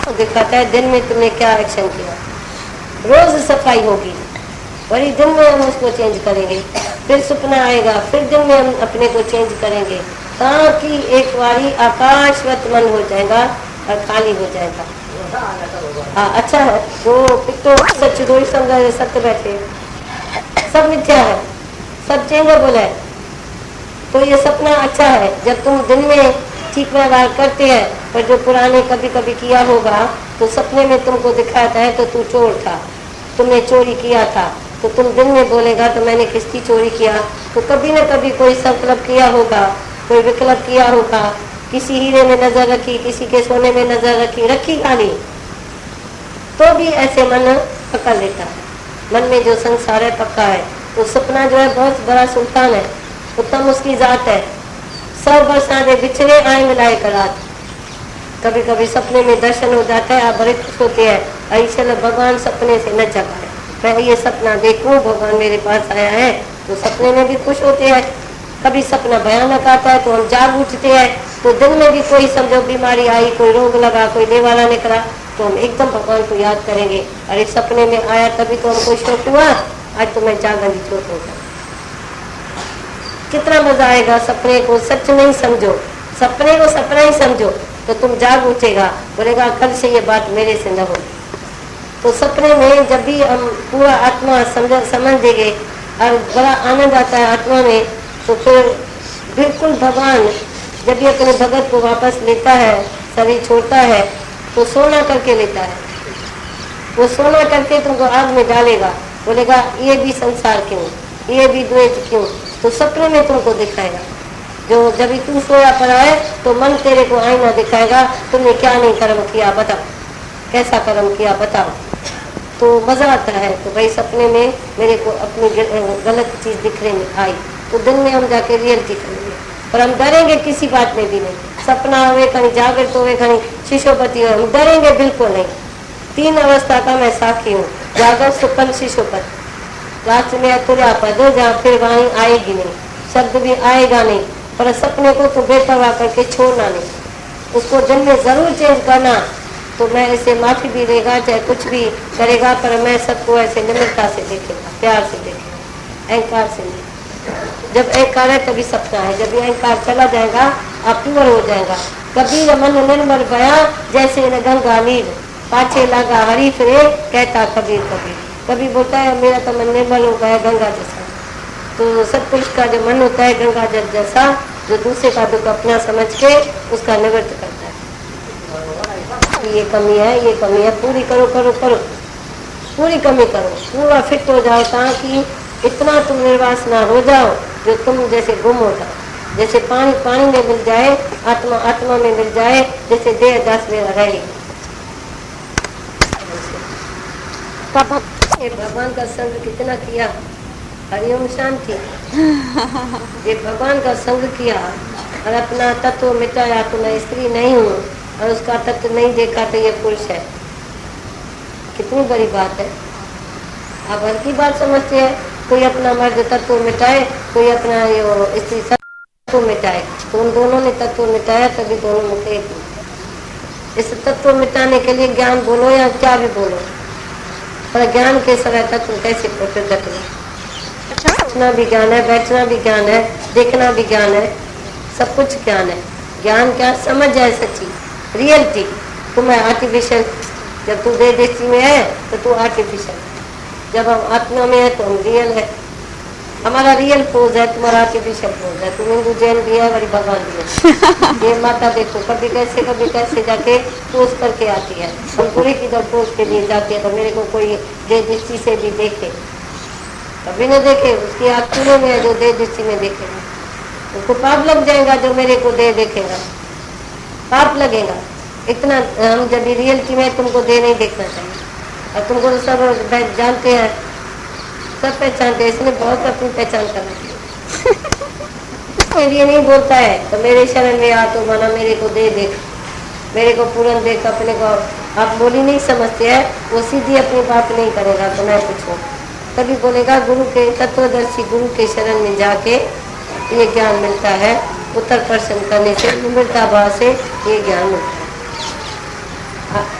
तो दिखाता है दिन में तुमने क्या एक्शन किया। रोज सफाई होगी, वही दिन में हम उसको चेंज करेंगे, फिर सपना आएगा, फिर दिन में हम अपने को चेंज करेंगे, ताकि एक बारी आकाशवत मन हो जाएगा और खाली हो जाएगा। हाँ अच्छा है, जो तो सच दो संग सत्य बैठे, सब मिथ्या है, सब चेंजेबल है। तो ये सपना अच्छा है जब तुम दिन में ठीक व्यवहार करते हैं, पर जो पुराने कभी कभी किया होगा तो सपने में तुमको दिखाता है तो तू चोर था, तुमने चोरी किया था, तो तुम दिन में बोलेगा तो मैंने किसकी चोरी किया। तो कभी न कभी कोई संकल्प किया होगा, कोई विकल्प किया होगा, किसी हीरे में नजर रखी, किसी के सोने में नजर रखी खाली, तो भी ऐसे मन पकड़ लेता है। मन में जो संसार है पक्का है। तो सपना जो है बहुत बड़ा सुल्तान है, उत्तम उसकी जात है। सब बरसाते बिछड़े आए मिलाए करात। कभी कभी सपने में दर्शन हो जाता है, आप बड़े खुश होते हैं, आई चलो भगवान सपने से न जगाए, मैं ये सपना देखूं, भगवान मेरे पास आया है, तो सपने में भी खुश होते हैं। कभी सपना भयानक आता है तो हम जाग उठते हैं। तो दिन में भी कोई समझो बीमारी आई, कोई रोग लगा, कोई देवाला निकला, तो हम एकदम भगवान को याद करेंगे, अरे सपने में आया तभी तो हमको शौक हुआ, आज तो मैं जागा भी छोड़ होगा। कितना मजा आएगा। सपने को सच नहीं समझो, सपने को सपना ही समझो, तो तुम जाग उठेगा, बोलेगा कल से ये बात मेरे से न हो। तो सपने में जब भी हम पूरा आत्मा समझेंगे और बड़ा आनंद आता है आत्मा में, तो फिर बिल्कुल भगवान जब भी अपने भगत को वापस लेता है, शरीर छोड़ता है, तो सोना करके लेता है। वो सोना करके तुमको आग में डालेगा, बोलेगा ये भी संसार क्यों, ये भी द्वेष क्यों, तो सपने में तुमको दिखाएगा। जो जब भी तू सोया पड़ा है तो मन तेरे को आईना दिखाएगा, तुमने क्या नहीं कर्म किया बताओ, कैसा कर्म किया बताओ। तो मजा आता है। तो भाई सपने में मेरे को अपनी गलत चीज दिखने में आई, तो दिन में हम जाके रियलिटी करेंगे, पर हम डरेंगे किसी बात में भी नहीं। सपना हुए खनी, जागृत हुए खनी, शिशोपति हुए, हम डरेंगे बिल्कुल नहीं। 3 अवस्था का मैं साक्षी हूँ, जागृत, सुपन, शिशोपति। लास्ट में अतुर्या पद, जहाँ फिर वाणी आएगी नहीं, शब्द भी आएगा नहीं, पर सपने को तो बेपरवाह करके छोड़ना नहीं, उसको दिन में जरूर चेंज करना। तो मैं ऐसे माफी भी देगा, चाहे कुछ भी करेगा, पर मैं सबको ऐसे निम्रता से देखेगा, प्यार से देखेगा, अहंकार से नहीं। जब अहंकार है तभी सपना है, जब ये अहंकार चला जाएगा आप प्योर हो जाएगा। कबीर मन निर्मल भया, जैसे न गंगा नीर, पाछे लगा हरी फिरे, कहता कबीर कबीर। कभी बोलता है मेरा तो मन निर्मल हो गया गंगा जैसा। तो सत्पुरुष का जो मन होता है गंगा जल जैसा, जो दूसरे का दुख अपना समझ के उसका निवृत्त करता है। ये कमी है, ये कमी है, पूरी करो करो करो, पूरी कमी करो, पूरा फिट हो जाओ, ताकि इतना तुम निर्वास ना हो जाओ जो तुम जैसे गुम हो जाओ। जैसे पानी पानी में मिल जाए, आत्मा आत्मा में मिल जाए, जैसे देह दास में रहेगी। ये भगवान का संग कितना किया, हरिओम शांति। ये भगवान का संग किया और अपना तत्व मिटाया, तो मैं स्त्री नहीं हूँ और उसका तत्व नहीं देखा तो ये पुरुष है। कितनी बड़ी बात है। आप हल्की बात समझते हैं, कोई अपना मर्द तत्व मिटाए, कोई अपना ये स्त्री तत्व मिटाए, तो उन दोनों ने तत्व मिटाया, तभी दोनों मिटे एक। इस तत्व मिटाने के लिए ज्ञान बोलो या क्या भी बोलो, पर ज्ञान के समय तत्व कैसे प्रकट करें। उठना भी ज्ञान है, बैठना भी ज्ञान है, देखना भी ज्ञान है, सब कुछ ज्ञान है। ज्ञान क्या, समझ जाए सच्ची रियलिटी। तुम है आर्टिफिशियल, जब तू देह दृष्टि में है तो तू आर्टिफिशियल, जब हम आत्मा में है तो हम रियल है। हमारा रियल पोज है, तुम्हारा आर्टिफिशियल पोज है। तुम हिंदू जैन भी है, हमारी भगवान भी है। ये माता देखो कभी कैसे जाके पोज करके आती है। हम पूरे की जब पोज के लिए जाती है तो मेरे को कोई देह दृष्टि से भी देखे, कभी न देखे, उसकी आँख पूरे में है, जो देह दृष्टि में देखेगा उसको पाप लग जाएगा, जो मेरे को देह देखेगा पाप लगेगा। इतना हम जब रियलिटी में तुमको देह नहीं देखना चाहिए। और तुमको तो सब जानते हैं, सब पहचानते हैं, इसलिए बहुत अपनी पहचान करना चाहिए। ये नहीं बोलता है तो मेरे शरण में आ, तो माना मेरे को दे देख, मेरे को पूर्ण देख, अपने को आप बोली नहीं समझते हैं, वो सीधी अपनी बात नहीं करेगा। तो मैं पूछूं तभी बोलेगा, गुरु के तत्वदर्शी गुरु के शरण में जाके ये ज्ञान मिलता है। उत्तर प्रश्न करने से, निम्रता भाव से ये ज्ञान मिलता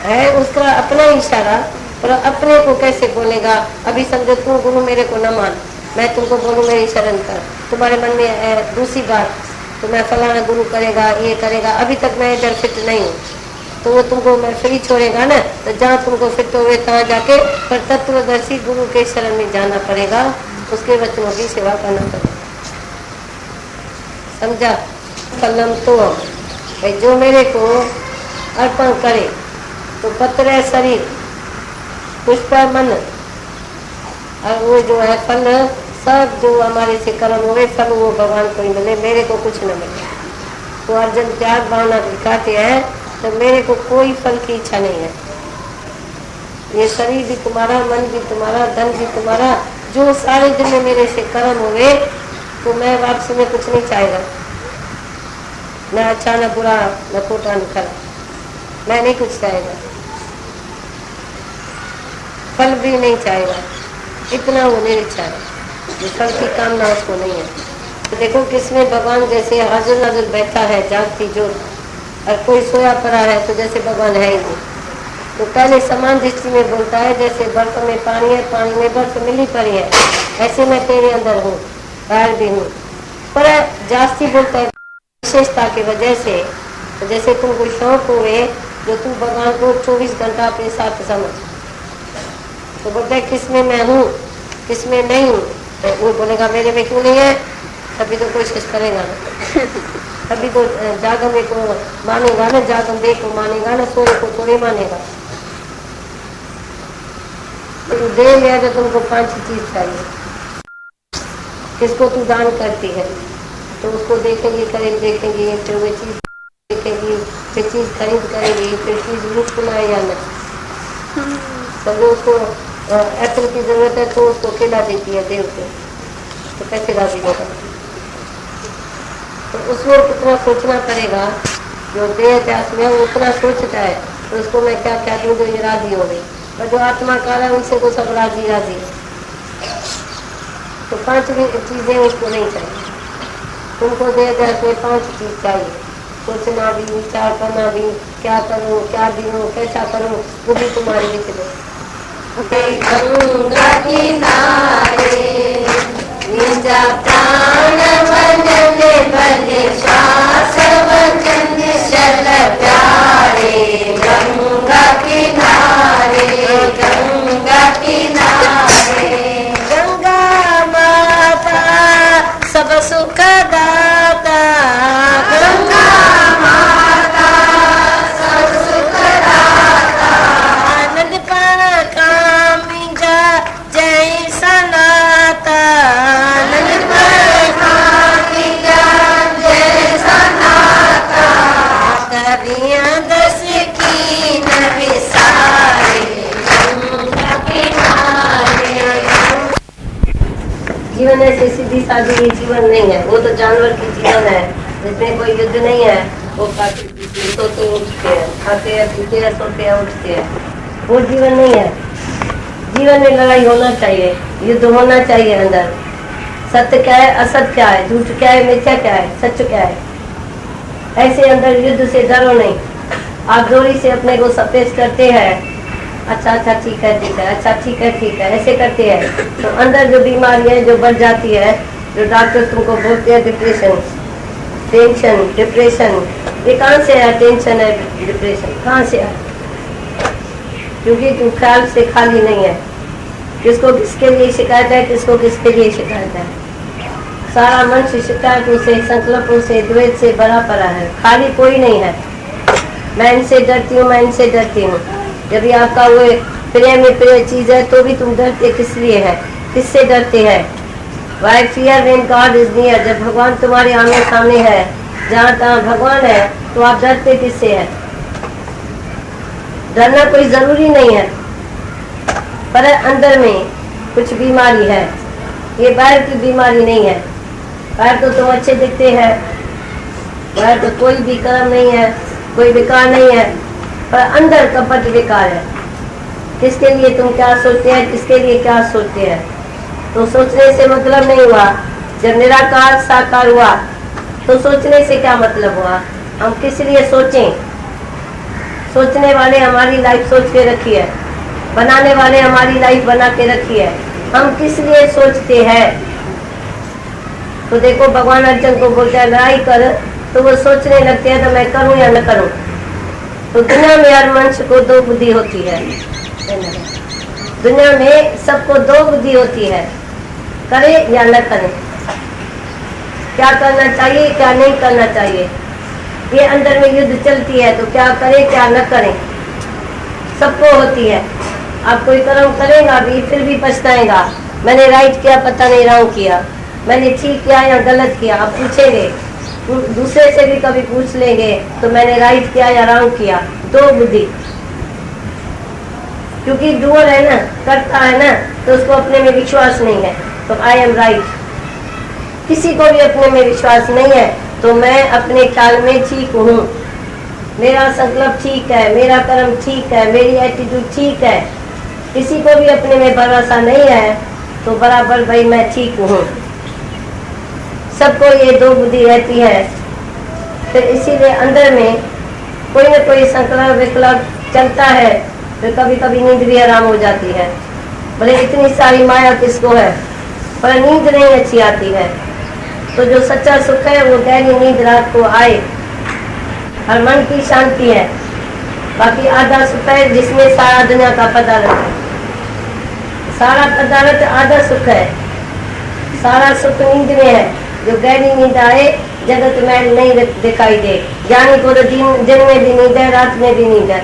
है। उसका अपना इशारा, पर अपने को कैसे बोलेगा। अभी समझो तुम गुरु मेरे को न मान, मैं तुमको बोलूँ मेरी शरण कर, तुम्हारे मन में है दूसरी बात, तो मैं फलाना गुरु करेगा, ये करेगा। अभी तक मैं इधर फिट नहीं हूँ, तो वो तुमको मैं फ्री छोड़ेगा ना, तो जहाँ तुमको फिट हुए तहाँ जाके, पर तत्वदर्शी गुरु के शरण में जाना पड़ेगा, उसके वचनों की सेवा करना पड़ेगा। समझा। कलम तो भाई जो मेरे को अर्पण करे, तो पत्र शरीर, पुष्प मन, और वो जो है फल, सब जो हमारे से कर्म हुए फल वो भगवान को ही मिले, मेरे को कुछ न मिले। तो अर्जुन त्याग भावना दिखाते हैं, तो मेरे को कोई फल की इच्छा नहीं है। ये शरीर भी तुम्हारा, मन भी तुम्हारा, धन भी तुम्हारा, जो सारे दिन में मेरे से कर्म हुए, तो मैं वापसी में कुछ नहीं चाहेगा, न अच्छा न बुरा, न खोटा न खरा, मैं नहीं कुछ चाहेगा, फल भी नहीं चाहेगा। इतना वो निरीक्षा है, जो फल की कामना उसको नहीं है। तो देखो किसमें भगवान जैसे हाजिर नाजिर बैठा है, जागती जोत, और कोई सोया पड़ा है तो जैसे भगवान है ही नहीं। तो पहले समान दृष्टि में बोलता है, जैसे बर्फ में पानी है, पानी में बर्फ मिली पड़ी है, ऐसे मैं तेरे अंदर हूँ, बाहर भी हूँ। पर जास्ती बोलता है विशेषता की वजह से, तो जैसे तुमको शौक हुए, जो तू भगवान को 24 घंटा अपने साथ समझ, तो बोलता है किसमें मैं हूँ, किसमें नहीं हूँ। तो वो बोलेगा मेरे में क्यों नहीं है, तभी तो कोशिश करेगा ना। तभी तो जागम को मानेगा ना, जागम दे को मानेगा ना, सोए को थोड़ी मानेगा। तो दे लिया तो तुमको 5 चीज चाहिए। किसको तू दान करती है, तो उसको देखेंगे, करेंगे, देखेंगे, फिर वो चीज देखेंगी, फिर चीज खरीद करेंगी, फिर चीज लुट सुनाए या नहीं। तो उसको एप्पल की जरूरत है तो उसको खिला देती है देव को, तो कैसे राजी होगा। तो तो उसमें उतना सोचना पड़ेगा। जो देह त्याग में वो उतना सोचता है तो उसको मैं क्या क्या दूँ जो ये राजी हो गई, और जो आत्मा काल है उनसे तो सब राजी राजी। तो 5 चीजें उसको नहीं चाहिए। तुमको देह त्याग में 5 चीज चाहिए, सोचना भी, विचार करना भी, क्या करूँ क्या दिनूँ कैसा करूँ, वो भी तुम्हारे लिख दो। गंगा किनारे निजा प्राण वंदन बने श्वास वचन शल प्यारे। गंगा किनारे गंगा किनारे गंगा माता सब सुख दाता। गंगा माता सब सुख दाता। आनंद पर कामी जय सनाता। आनंद पर कामी जय सनाता। करियां 10 की न विसारे। गंगा किनारे। जीवन ऐसे सीधी सादी जीवन नहीं है, वो तो जानवर की जीवन है जिसमें कोई युद्ध नहीं है। वो खाते सोते उठते हैं, खाते हैं पीते हैं सोते हैं उठते हैं, वो जीवन नहीं है। जीवन में लड़ाई होना चाहिए, युद्ध होना चाहिए अंदर। सत्य क्या है, असत्य क्या है, झूठ क्या है, मिथ्या क्या है, सच क्या है, ऐसे अंदर युद्ध से डरो नहीं। आप डोरी से अपने को सपेश करते हैं, अच्छा अच्छा ठीक है ठीक है, अच्छा ठीक है ऐसे करते हैं, तो अंदर जो बीमारी है जो बढ़ जाती है, जो डॉक्टर तुमको बोलते हैं डिप्रेशन, टेंशन, डिप्रेशन, ये कहाँ से है? टेंशन है, डिप्रेशन कहाँ से है? क्योंकि तुम ख्याल से खाली नहीं है। किसको किसके लिए शिकायत है, किसको किसके लिए शिकायत है? सारा मनुष्य शिकायतों से, संकल्पों से, द्वेष से भरा पड़ा है, खाली कोई नहीं है। मैं इनसे डरती हूँ, मैं इनसे डरती हूँ। जब भी आपका वो प्रिय में प्रिय चीज है तो भी तुम डरते किस लिए है, किससे डरते हैं? Why fear when God is near? जब भगवान तुम्हारे आमने सामने है, जहाँ तहाँ भगवान है, तो आप डरते किससे है? डरना कोई जरूरी नहीं है, पर अंदर में कुछ बीमारी है। ये बाहर की बीमारी नहीं है। बाहर तो तुम अच्छे दिखते हैं, बाहर तो कोई भी कर्म नहीं है, कोई विकार नहीं है, पर अंदर कपट विकार है। किसके लिए तुम क्या सोचते हैं, किसके लिए क्या सोचते हैं? तो सोचने से मतलब नहीं हुआ। जब निराकार साकार हुआ तो सोचने से क्या मतलब हुआ? हम किस लिए सोचें? सोचने वाले हमारी लाइफ सोच के रखी है, बनाने वाले हमारी लाइफ बना के रखी है। हम किस लिए सोचते हैं? तो देखो भगवान अर्जुन को बोलते हैं लड़ाई कर, तो वो सोचने लगते हैं तो मैं करूं या न करूं। तो दुनिया में हर मनुष्य को 2 बुद्धि होती है। दुनिया में सबको 2 बुद्धि होती है, करे या न करे, क्या करना चाहिए क्या नहीं करना चाहिए। ये अंदर में युद्ध चलती है, तो क्या करें क्या न करें, सबको होती है। आप कोई कर्म करेगा भी फिर भी पछताएगा, मैंने राइट किया पता नहीं रॉन्ग किया, मैंने ठीक किया या गलत किया। आप पूछेंगे, दूसरे से भी कभी पूछ लेंगे तो मैंने राइट किया या रॉन्ग किया। 2 बुद्धि, क्योंकि डूअर है ना, करता है ना, तो उसको अपने में विश्वास नहीं है, तो आई एम राइट। किसी को भी अपने में विश्वास नहीं है, तो मैं अपने ख्याल में ठीक हूँ, मेरा संकल्प ठीक है, मेरा कर्म ठीक है, मेरी एटीट्यूड ठीक है। किसी को भी अपने में भरोसा नहीं है, तो बराबर भाई मैं ठीक हूँ। सबको ये 2 बुद्धि रहती है। फिर इसीलिए अंदर में कोई न कोई संकल्प विकल्प चलता है, फिर कभी कभी नींद भी आराम हो जाती है। भले इतनी सारी माया किसको है, पर नींद नहीं अच्छी आती है। तो जो सच्चा सुख है वो गहरी नींद रात को आए, हर मन की शांति है। बाकी आधा सुख है जिसमें सारा दुनिया का पदार्थ है, सारा पदार्थ आधा सुख है। सारा सुख नींद में है। जो गहरी नींद आए जगत में नहीं दिखाई दे। ज्ञानी को तो दिन में भी नींद है, रात में भी नींद है।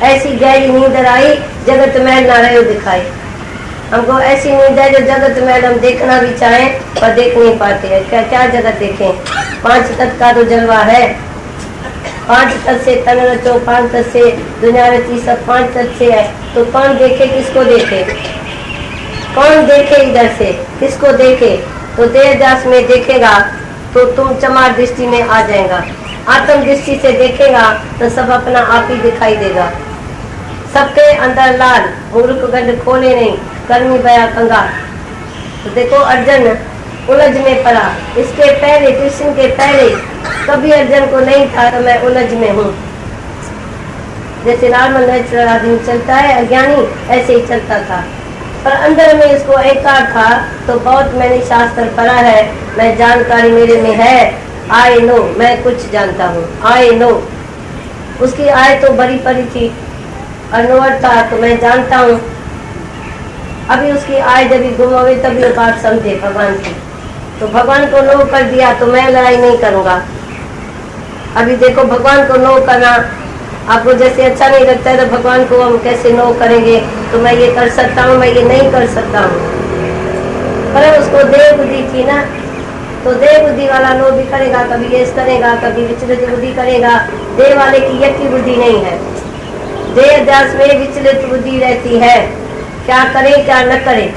ऐसी गहरी नींद आई जगत में ना रहे दिखाई। हमको ऐसी नींद है जो जगत में हम देखना भी चाहें पर देख नहीं पाते हैं। क्या क्या जगत देखें? 5 तत्व का तो जलवा है। 5 तत्व से तन रचो, 5 तत्व से दुनिया रची, सब 5 तत्व से है। तो कौन देखे किसको देखे? कौन देखे इधर से किसको देखे? तो देह दास में देखेगा तो तुम चमार दृष्टि में आ जाएगा। आत्म दृष्टि से देखेगा तो सब अपना आप ही दिखाई देगा। सबके अंदर लाल मूर्ख गंध खोले नहीं, कर्मी बया कंगाल। तो देखो अर्जुन उलझ में पड़ा। इसके पहले, कृष्ण के पहले कभी अर्जुन को नहीं था तो मैं उलझ में हूँ। जैसे नॉर्मल नेचुरल आदमी चलता है अज्ञानी, ऐसे ही चलता था, पर अंदर में इसको एकार था। तो बहुत मैंने शास्त्र पढ़ा है, मैं जानकारी मेरे में है। आई नो, मैं कुछ जानता हूँ। आई नो, उसकी आय तो बड़ी पड़ी थी, अनवर था, तो मैं जानता हूँ। अभी उसकी आय जब गुम हो गई तभी वो बात समझे भगवान की। तो भगवान को नो कर दिया तो मैं लड़ाई नहीं करूँगा। अभी देखो भगवान को नो करना आपको जैसे अच्छा नहीं लगता है, तो भगवान को हम कैसे नो करेंगे? तो मैं ये कर सकता हूँ, मैं ये नहीं कर सकता हूँ। पर उसको देह बुद्धि थी ना, तो देह बुद्धि वाला नो भी करेगा, कभी यस करेगा, कभी विचलित बुद्धि करेगा। देह वाले की यकी बुद्धि नहीं है। देह अध्यास में विचलित बुद्धि रहती है, क्या करे क्या न करे।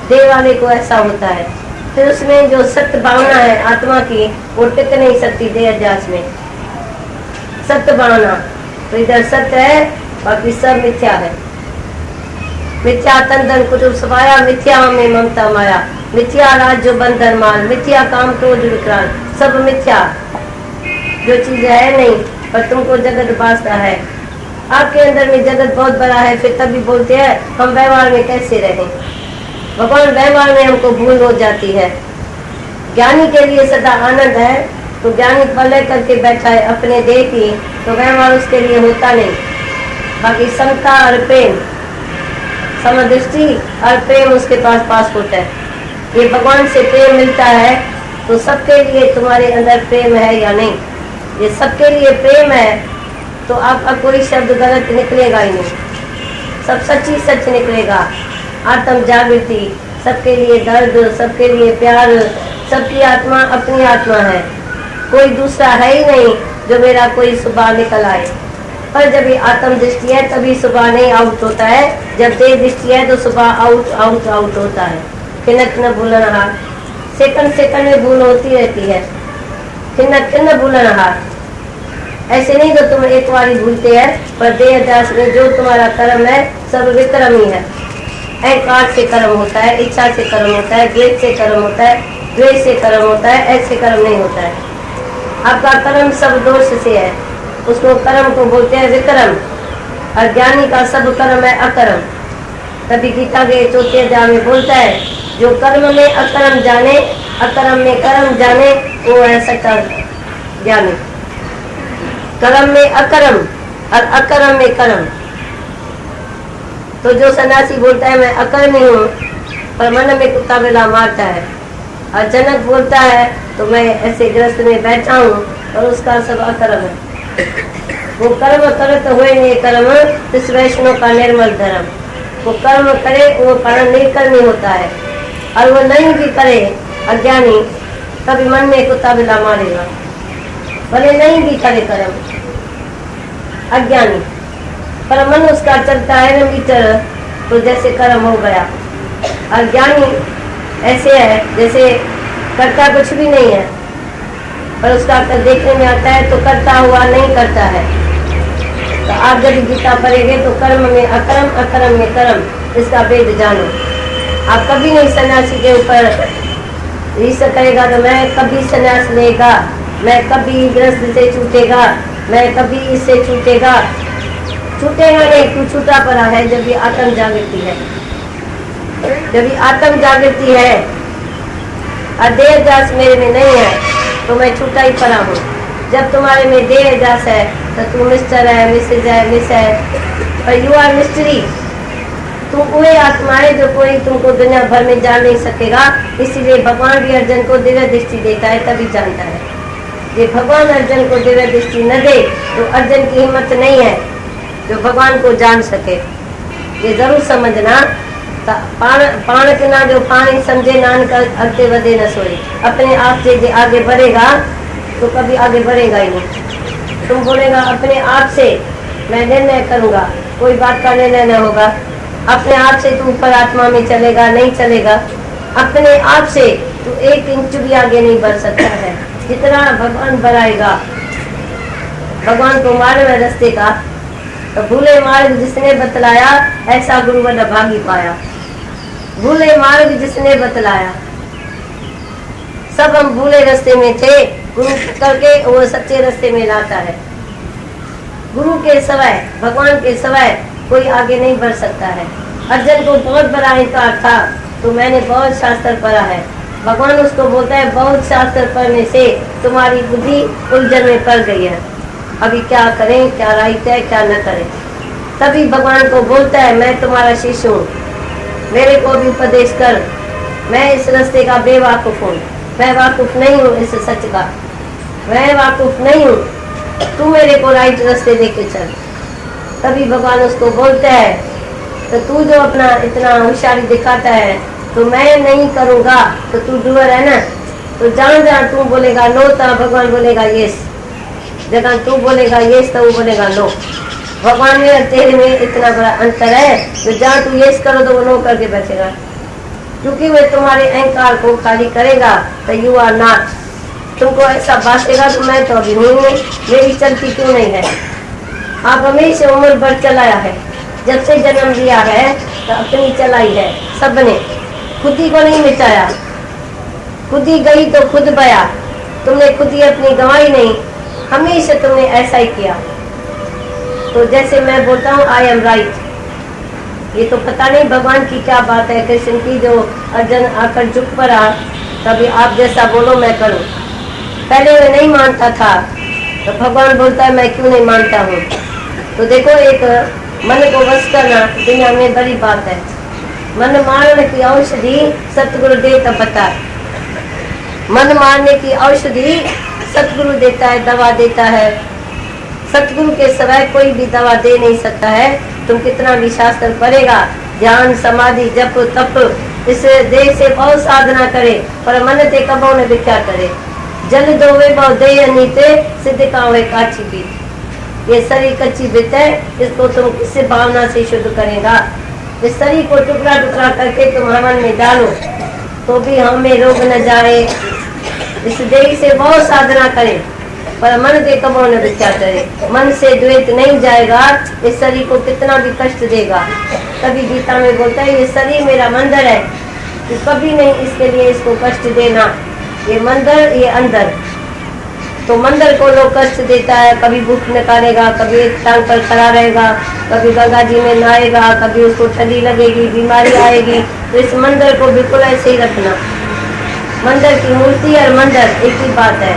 देह वाले को ऐसा होता है। फिर उसमें जो सत्य भावना है आत्मा की, वो टिक नहीं सकती देह अध्यास में। सत्य भावना तो इधर सत्य है, बाकी सब मिथ्या है। मिथ्या तन धन कुटुंब सवाया, मिथ्या में ममता माया, मिथ्या राज जो बंधन माल, मिथ्या काम क्रोध विक्रांत, सब मिथ्या। जो चीज है नहीं, पर तुमको जगत भासता है। आपके अंदर में जगत बहुत बड़ा है, फिर तभी बोलते हैं हम व्यवहार में कैसे रहें। भगवान व्यवहार में हमको भूल हो जाती है। ज्ञानी के लिए सदा आनंद है, तो ज्ञानी पले करके बैठा है अपने देह की, तो व्यवहार उसके लिए होता नहीं। बाकी समता और प्रेम, समदृष्टि और प्रेम उसके पास पासपोर्ट है। ये भगवान से प्रेम मिलता है, तो सबके लिए तुम्हारे अंदर प्रेम है या नहीं। ये सबके लिए प्रेम है तो आपका कोई शब्द गलत निकलेगा ही नहीं, सब सच ही सच निकलेगा। आत्म जागृति, सबके लिए दर्द, सबके लिए प्यार, सबकी आत्मा अपनी आत्मा है, कोई दूसरा है ही नहीं जो मेरा कोई सुबह निकल आए। पर जब ये आत्म दृष्टि है तभी सुबह नहीं आउट होता है, जब देह दृष्टि है तो सुबह आउट आउट आउट होता है। खिनक न भूलनहार, सेकंड सेकंड में भूल होती रहती है। खिनक न भूलनहार, ऐसे नहीं तो तुम एक बार ही भूलते हैं, पर देह अध्यास में जो तुम्हारा कर्म है सब विक्रम ही है। अहंकार से कर्म होता है, इच्छा से कर्म होता है, द्वेष से कर्म होता है, द्वेष से कर्म होता है, ऐसे कर्म नहीं होता है। आपका कर्म सब दोष से है, उसको कर्म को बोलते हैं विक्रम। और ज्ञानी का सब कर्म है अकर्म। तभी गीता के 4 अध्याय में बोलता है जो कर्म में अकर्म जाने, अकर्म में कर्म जाने, वो है सच्चा ज्ञानी। कर्म में अकर्म और अकर्म में कर्म। तो जो सन्यासी बोलता है मैं अकर्मी हूँ, पर मन में कुत्ता बिल्ला मारता है, और जनक बोलता है तो मैं ऐसे ग्रस्त में बैठा हूँ, और उसका सब अकर्म है। वो कर्म करत हुए नहीं कर्म, इस वैष्णव का निर्मल धर्म। वो कर्म करे वो कर्म निर्कर्मी होता है, और वो नहीं भी करे अज्ञानी, तभी मन में कुत्ता बिल्ला मारेगा। भले नहीं भी करे कर्म अज्ञानी, पर मन उसका चलता है न मीटर, तो जैसे कर्म हो गया। अज्ञानी ऐसे है जैसे करता कुछ भी नहीं है, पर उसका देखने में आता है तो करता हुआ नहीं करता है। तो आप जब गीता पढ़ेंगे तो कर्म में अकर्म, अकर्म में कर्म, इसका भेद जानो। आप कभी नहीं सन्यासी के ऊपर ईर्ष्या करेगा तो मैं कभी सन्यास लेगा, मैं कभी गृहस्थ से छूटेगा, मैं कभी इससे छूटेगा। छूटेगा नहीं, तू छूटा पड़ा है जब ये आत्म जागृति है। जब ये आत्म जागृति है और देह अध्यास मेरे में नहीं है तो मैं छूटा ही पड़ा हूँ। जब तुम्हारे में देह अध्यास है तो तू मिस्टर है, मिसेज है, मिस है, पर यू आर मिस्ट्री। तुम वही आत्मा है जो कोई तुमको दुनिया भर में जान नहीं सकेगा। इसीलिए भगवान भी अर्जुन को दिव्य दृष्टि देता है, तभी जानता है। ये भगवान अर्जुन को दिव्य दृष्टि न दे तो अर्जुन की हिम्मत नहीं है जो भगवान को जान सके। ये जरूर समझना। पाण के ना जो पानी समझे नान कर अगते वधे न सोए। अपने आप से आगे बढ़ेगा तो कभी आगे बढ़ेगा ही नहीं। तुम बोलेगा अपने आप से मैं निर्णय करूंगा, कोई बात का निर्णय न होगा। अपने आप से तू ऊपर आत्मा में चलेगा, नहीं चलेगा। अपने आप से तू 1 इंच भी आगे नहीं बढ़ सकता है। जितना भगवान बढ़ाएगा, भगवान को मार्ग में रास्ते का, तो भूले मार्ग जिसने बतलाया, ऐसा गुरु बड़ा भागी पाया। भूले मार्ग जिसने बतलाया, सब हम भूले रास्ते में थे, गुरु करके वो सच्चे रास्ते में लाता है। गुरु के सिवाय, भगवान के सिवाय कोई आगे नहीं बढ़ सकता है। अर्जुन को बहुत बड़ा इंकार था, तो मैंने बहुत शास्त्र पढ़ा है। भगवान उसको बोलता है, बहुत शास्त्र पढ़ने से तुम्हारी बुद्धि उलझन में पड़ गई है, अभी क्या करें, क्या राइट है, क्या न करें। तभी भगवान को बोलता है, मैं तुम्हारा शिष्य हूँ, मेरे को भी उपदेश कर, मैं इस रास्ते का बेवाकूफ हूँ, मैं वाकुफ नहीं हूँ इस सच का, मैं वाकुफ नहीं हूँ, तू मेरे को राइट रास्ते लेके चल। तभी भगवान उसको बोलते हैं, तो तू जो अपना इतना होशियारी दिखाता है, तो मैं नहीं करूँगा, तो तू डूअर है ना, तो जहाँ जहाँ तू बोलेगा नो, तो भगवान बोलेगा यस, जगह तू बोलेगा यस तो वो बोलेगा नो। भगवान में और तेरे में इतना बड़ा अंतर है, तो जहाँ तू यस करो तो वो नो करके बैठेगा, क्योंकि वे तुम्हारे अहंकार को खाली करेगा। तो यू आर नॉट, तुमको ऐसा बांटेगा तो मैं तो अभी हूँ नहीं, मेरी चलती क्यों नहीं है। आप हमेशा उम्र भर चलाया है, जब से जन्म लिया है तो अपनी चलाई है सबने, खुद ही को नहीं मिटाया, खुद ही गई तो खुद बया, तुमने खुद ही अपनी गंवाई नहीं, हमेशा तुमने ऐसा ही किया। तो जैसे मैं बोलता हूँ आई एम राइट, ये तो पता नहीं भगवान की क्या बात है, कृष्ण की, जो अर्जुन आकर झुक पड़ा, तभी आप जैसा बोलो मैं करूँ। पहले मैं नहीं मानता था, तो भगवान बोलता है मैं क्यों नहीं मानता हूँ। तो देखो, एक मन को वश करना दुनिया में बड़ी बात है। मन मारने की औषधि सतगुरु दे तब बता, मन मारने की औषधि सतगुरु देता है, दवा देता है। सतगुरु के सिवाय कोई भी दवा दे नहीं सकता है। तुम कितना भी शास्त्र पढ़ेगा, ध्यान समाधि जप तप, इस देह से बहुत साधना करे, पर मन ते कबो ने विख्या करे। जल दोवे बहु देह नीते, सिद्ध कावे काची बीत। ये शरीर कच्ची बित है, इसको तुम किस भावना से शुद्ध करेगा। इस शरीर को टुकड़ा टुकड़ा करके तुम हवन में डालो, तो भी हमें रोग न जाए। इस देह से बहुत साधना करे, पर मन के कबो न विख्या करे। मन से द्वैत नहीं जाएगा, इस शरीर को कितना भी कष्ट देगा। तभी गीता में बोलता है, ये शरीर मेरा मंदिर है, तो कभी नहीं इसके लिए इसको कष्ट देना। ये मंदिर, ये अंदर, तो मंदिर को लोग कष्ट देता है, कभी भूख निकालेगा, कभी एक टांग पर खड़ा रहेगा, कभी गंगा जी में नहाएगा, कभी उसको ठंडी लगेगी, बीमारी आएगी। तो इस मंदिर को बिल्कुल ऐसे ही रखना। मंदिर की मूर्ति और मंदिर एक ही बात है।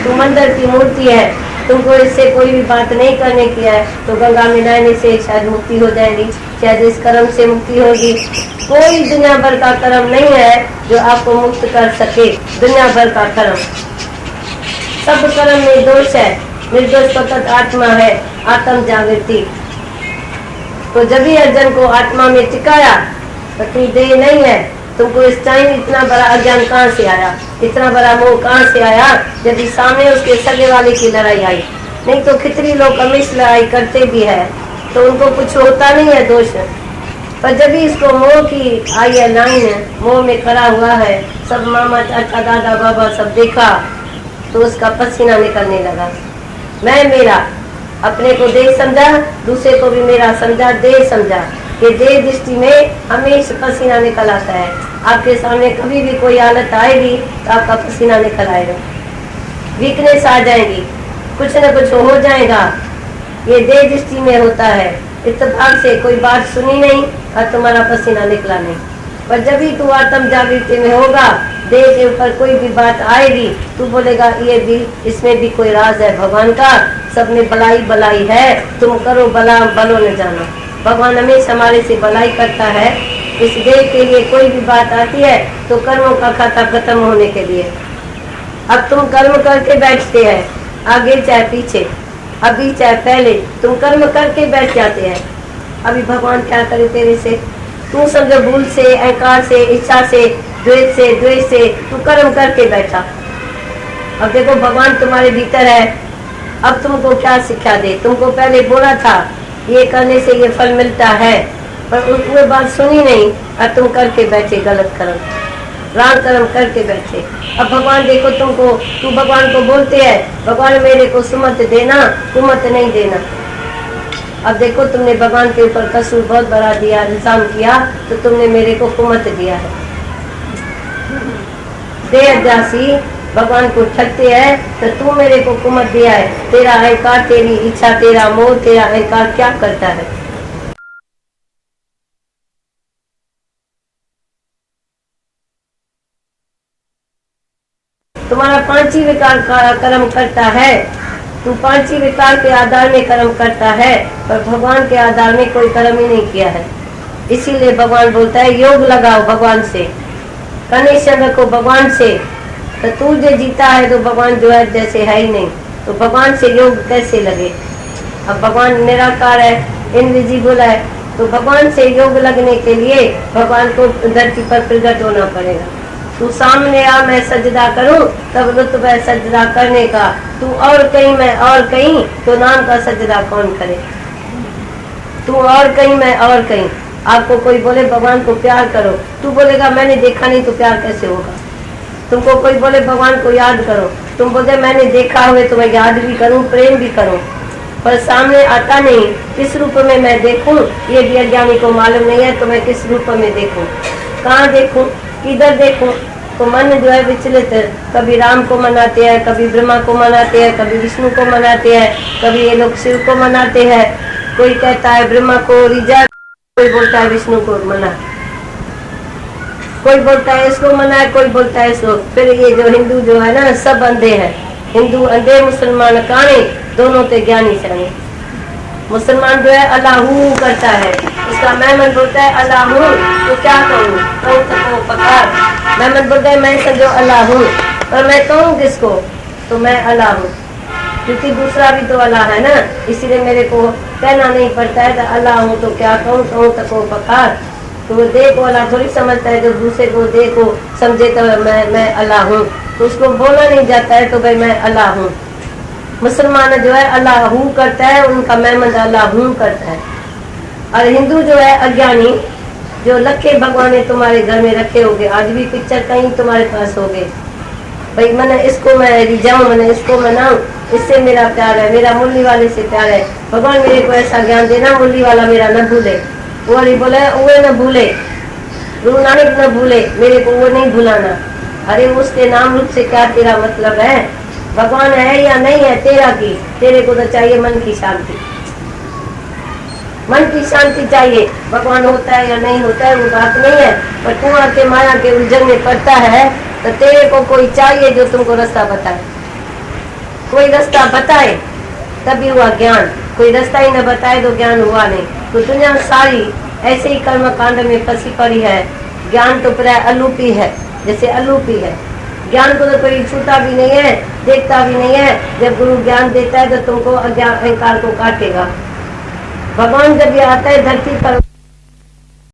तो मंदिर की मूर्ति है, तुमको इससे कोई भी बात नहीं करने की है, तो गंगा में नहाने से शायद मुक्ति हो जाएगी, शायद इस कर्म से मुक्ति होगी। कोई दुनिया भर का कर्म नहीं है जो आपको मुक्त कर सके। दुनिया भर का कर्म, सब कर्म में दोष है। निर्दोष पतत आत्मा है, आत्म जागृति। तो जब भी अर्जुन को आत्मा में टिकाया, तो तू देह नहीं है। तुमको इस टाइम इतना बड़ा अज्ञान कहाँ से आया, इतना बड़ा मोह कहाँ से आया, जब सामने उसके सगे वाले की लड़ाई आई। नहीं तो खितरी लोग हमेशा लड़ाई करते भी है, तो उनको कुछ होता नहीं है दोष। पर जब भी इसको मोह की आई है लाइन, मोह में खड़ा हुआ है, सब मामा चाचा दादा बाबा सब देखा, तो उसका पसीना निकलने लगा। मैं मेरा, अपने को देह समझा, दूसरे को भी मेरा समझा, देह समझा। ये देह दृष्टि में हमेशा पसीना निकल आता है। आपके सामने कभी भी कोई हालत आएगी तो आपका पसीना निकल आएगा, वीकनेस आ जाएगी, कुछ न कुछ हो जाएगा। ये देह दृष्टि में होता है। इत्तेफाक से कोई बात सुनी नहीं और तुम्हारा पसीना निकला नहीं। पर जब भी तू आत्म जागृति में होगा, देह के ऊपर कोई भी बात आएगी, तू बोलेगा ये भी, इसमें भी कोई राज है भगवान का, सब में भलाई भलाई है, तुम करो भला, भलो न जानो। भगवान हमेशा हमारे से भलाई करता है। इस देह के लिए कोई भी बात आती है तो कर्मों का खाता खत्म होने के लिए। अब तुम कर्म करके बैठते हैं, आगे चाहे पीछे, अभी चाहे पहले, तुम कर्म करके बैठ जाते हैं। अभी भगवान क्या करे तेरे से? तू समझो भूल से, अहंकार से, इच्छा से, द्वेष से तू कर्म करके बैठा। अब देखो भगवान तुम्हारे भीतर है, अब तुमको क्या शिक्षा दे। तुमको पहले बोला था ये करने से ये फल मिलता है, पर उसने बात सुनी नहीं और तुम करके बैठे गलत कर्म। प्राण कर्म करके बैठे। अब भगवान देखो तुमको, तू भगवान को बोलते है भगवान मेरे को सुमत देना, कुमत नहीं देना। अब देखो तुमने भगवान के ऊपर कसूर बहुत बड़ा दिया, इल्जाम किया, तो तुमने मेरे को कुमत दिया है। देहदासी भगवान को ठगते हैं तो तू मेरे को कुमत दिया है। तेरा अहंकार, तेरी इच्छा, तेरा मोह, तेरा अहंकार क्या करता है? तुम्हारा पांचवी विकार कर्म करता है, तू पांचवी विकार के आधार में कर्म करता है, पर भगवान के आधार में कोई कर्म ही नहीं किया है। इसीलिए भगवान बोलता है योग लगाओ भगवान से, कनेक्शन रखो भगवान से। तो तू जो जीता है तो भगवान जो है जैसे है ही नहीं, तो भगवान से योग कैसे लगे? अब भगवान निराकार है, इनविजिबल है, तो भगवान से योग लगने के लिए भगवान को धरती पर प्रकट होना पड़ेगा। तू सामने आ, मैं सजदा करूं, तब रुतब है सजदा करने का। तू और कहीं, मैं और कहीं, तो नाम का सजदा कौन करे? तू और कहीं, मैं और कहीं। आपको कोई बोले भगवान को प्यार करो, तू बोलेगा मैंने देखा नहीं, तो प्यार कैसे होगा? तुमको कोई बोले भगवान को याद करो, तुम बोलते मैंने देखा हुए तो मैं याद भी करूं, प्रेम भी करूं, पर सामने आता नहीं। किस रूप में मैं देखूं ये भी अज्ञानी को मालूम नहीं है। तो मैं किस रूप में देखूं, कहाँ देखूं, किधर देखूं? तो मन जो है विचलित है, कभी राम को मनाते हैं, कभी ब्रह्मा को मनाते हैं, कभी विष्णु को मनाते हैं, कभी ये लोग शिव को मनाते हैं। कोई कहता है ब्रह्मा को रिजा, कोई बोलता है विष्णु को मना, कोई बोलता है इसको मना है, कोई बोलता है इसको। फिर ये जो हिंदू जो है ना, सब अंधे हैं। हिंदू अंधे, मुसलमान काने, दोनों ते ज्ञानी सने। मुसलमान जो है अल्लाहू करता है, उसका मेहमान बोलता है अल्लाहू, तो क्या कहूँ? तो पकार मेहमान बोलता है मैं समझो अल्लाह हूँ, और मैं कहूँ किसको? तो मैं अल्लाह हूँ, क्योंकि दूसरा भी तो अल्लाह है ना, इसीलिए मेरे को कहना नहीं पड़ता है। तो अल्लाह हूँ तो क्या कहूँ? कहूँ तको पकार। तो वो देखो अल्लाह थोड़ी समझता है, जो दूसरे को देखो समझे तो मैं अल्लाह हूँ, तो उसको बोला नहीं जाता है तो भाई मैं अल्लाह हूँ। मुसलमान जो है अल्लाह हूँ करता है, उनका मेहमान अल्लाह हूँ करता है। और हिंदू जो है अज्ञानी, जो लखे भगवान तुम्हारे घर में रखे होगे, आज भी पिक्चर कहीं तुम्हारे पास होगे, भाई मैंने इसको मैं रिझाऊं, मैंने इसको मनाऊं, इससे मेरा प्यार है, मेरा मुरली वाले से प्यार है, भगवान मेरे को ऐसा ज्ञान देना, मुरली वाला मेरा न भूले। वो वाली बोले वो न भूले, गुरु नानक न भूले, मेरे को वो नहीं भुलाना। अरे उसके नाम रूप से क्या तेरा मतलब है? भगवान है या नहीं है तेरा की? तेरे को तो चाहिए मन की शांति, मन की शांति चाहिए। भगवान होता है या नहीं होता है वो बात नहीं है, पर तू आके माया के उलझन में पड़ता है, तो तेरे को कोई चाहिए जो तुमको रास्ता बताए। कोई रास्ता बताए तभी हुआ ज्ञान, कोई रास्ता ही न बताए तो ज्ञान हुआ नहीं। तो दुनिया सारी ऐसे ही कर्म कांड में फंसी पड़ी है। ज्ञान तो प्राय अलूपी है, जैसे अलूपी है। ज्ञान को तो कोई छूता भी नहीं है, देखता भी नहीं है। जब गुरु ज्ञान देता है तो तुमको अज्ञान अहंकार को काटेगा। भगवान जब ये आता है धरती पर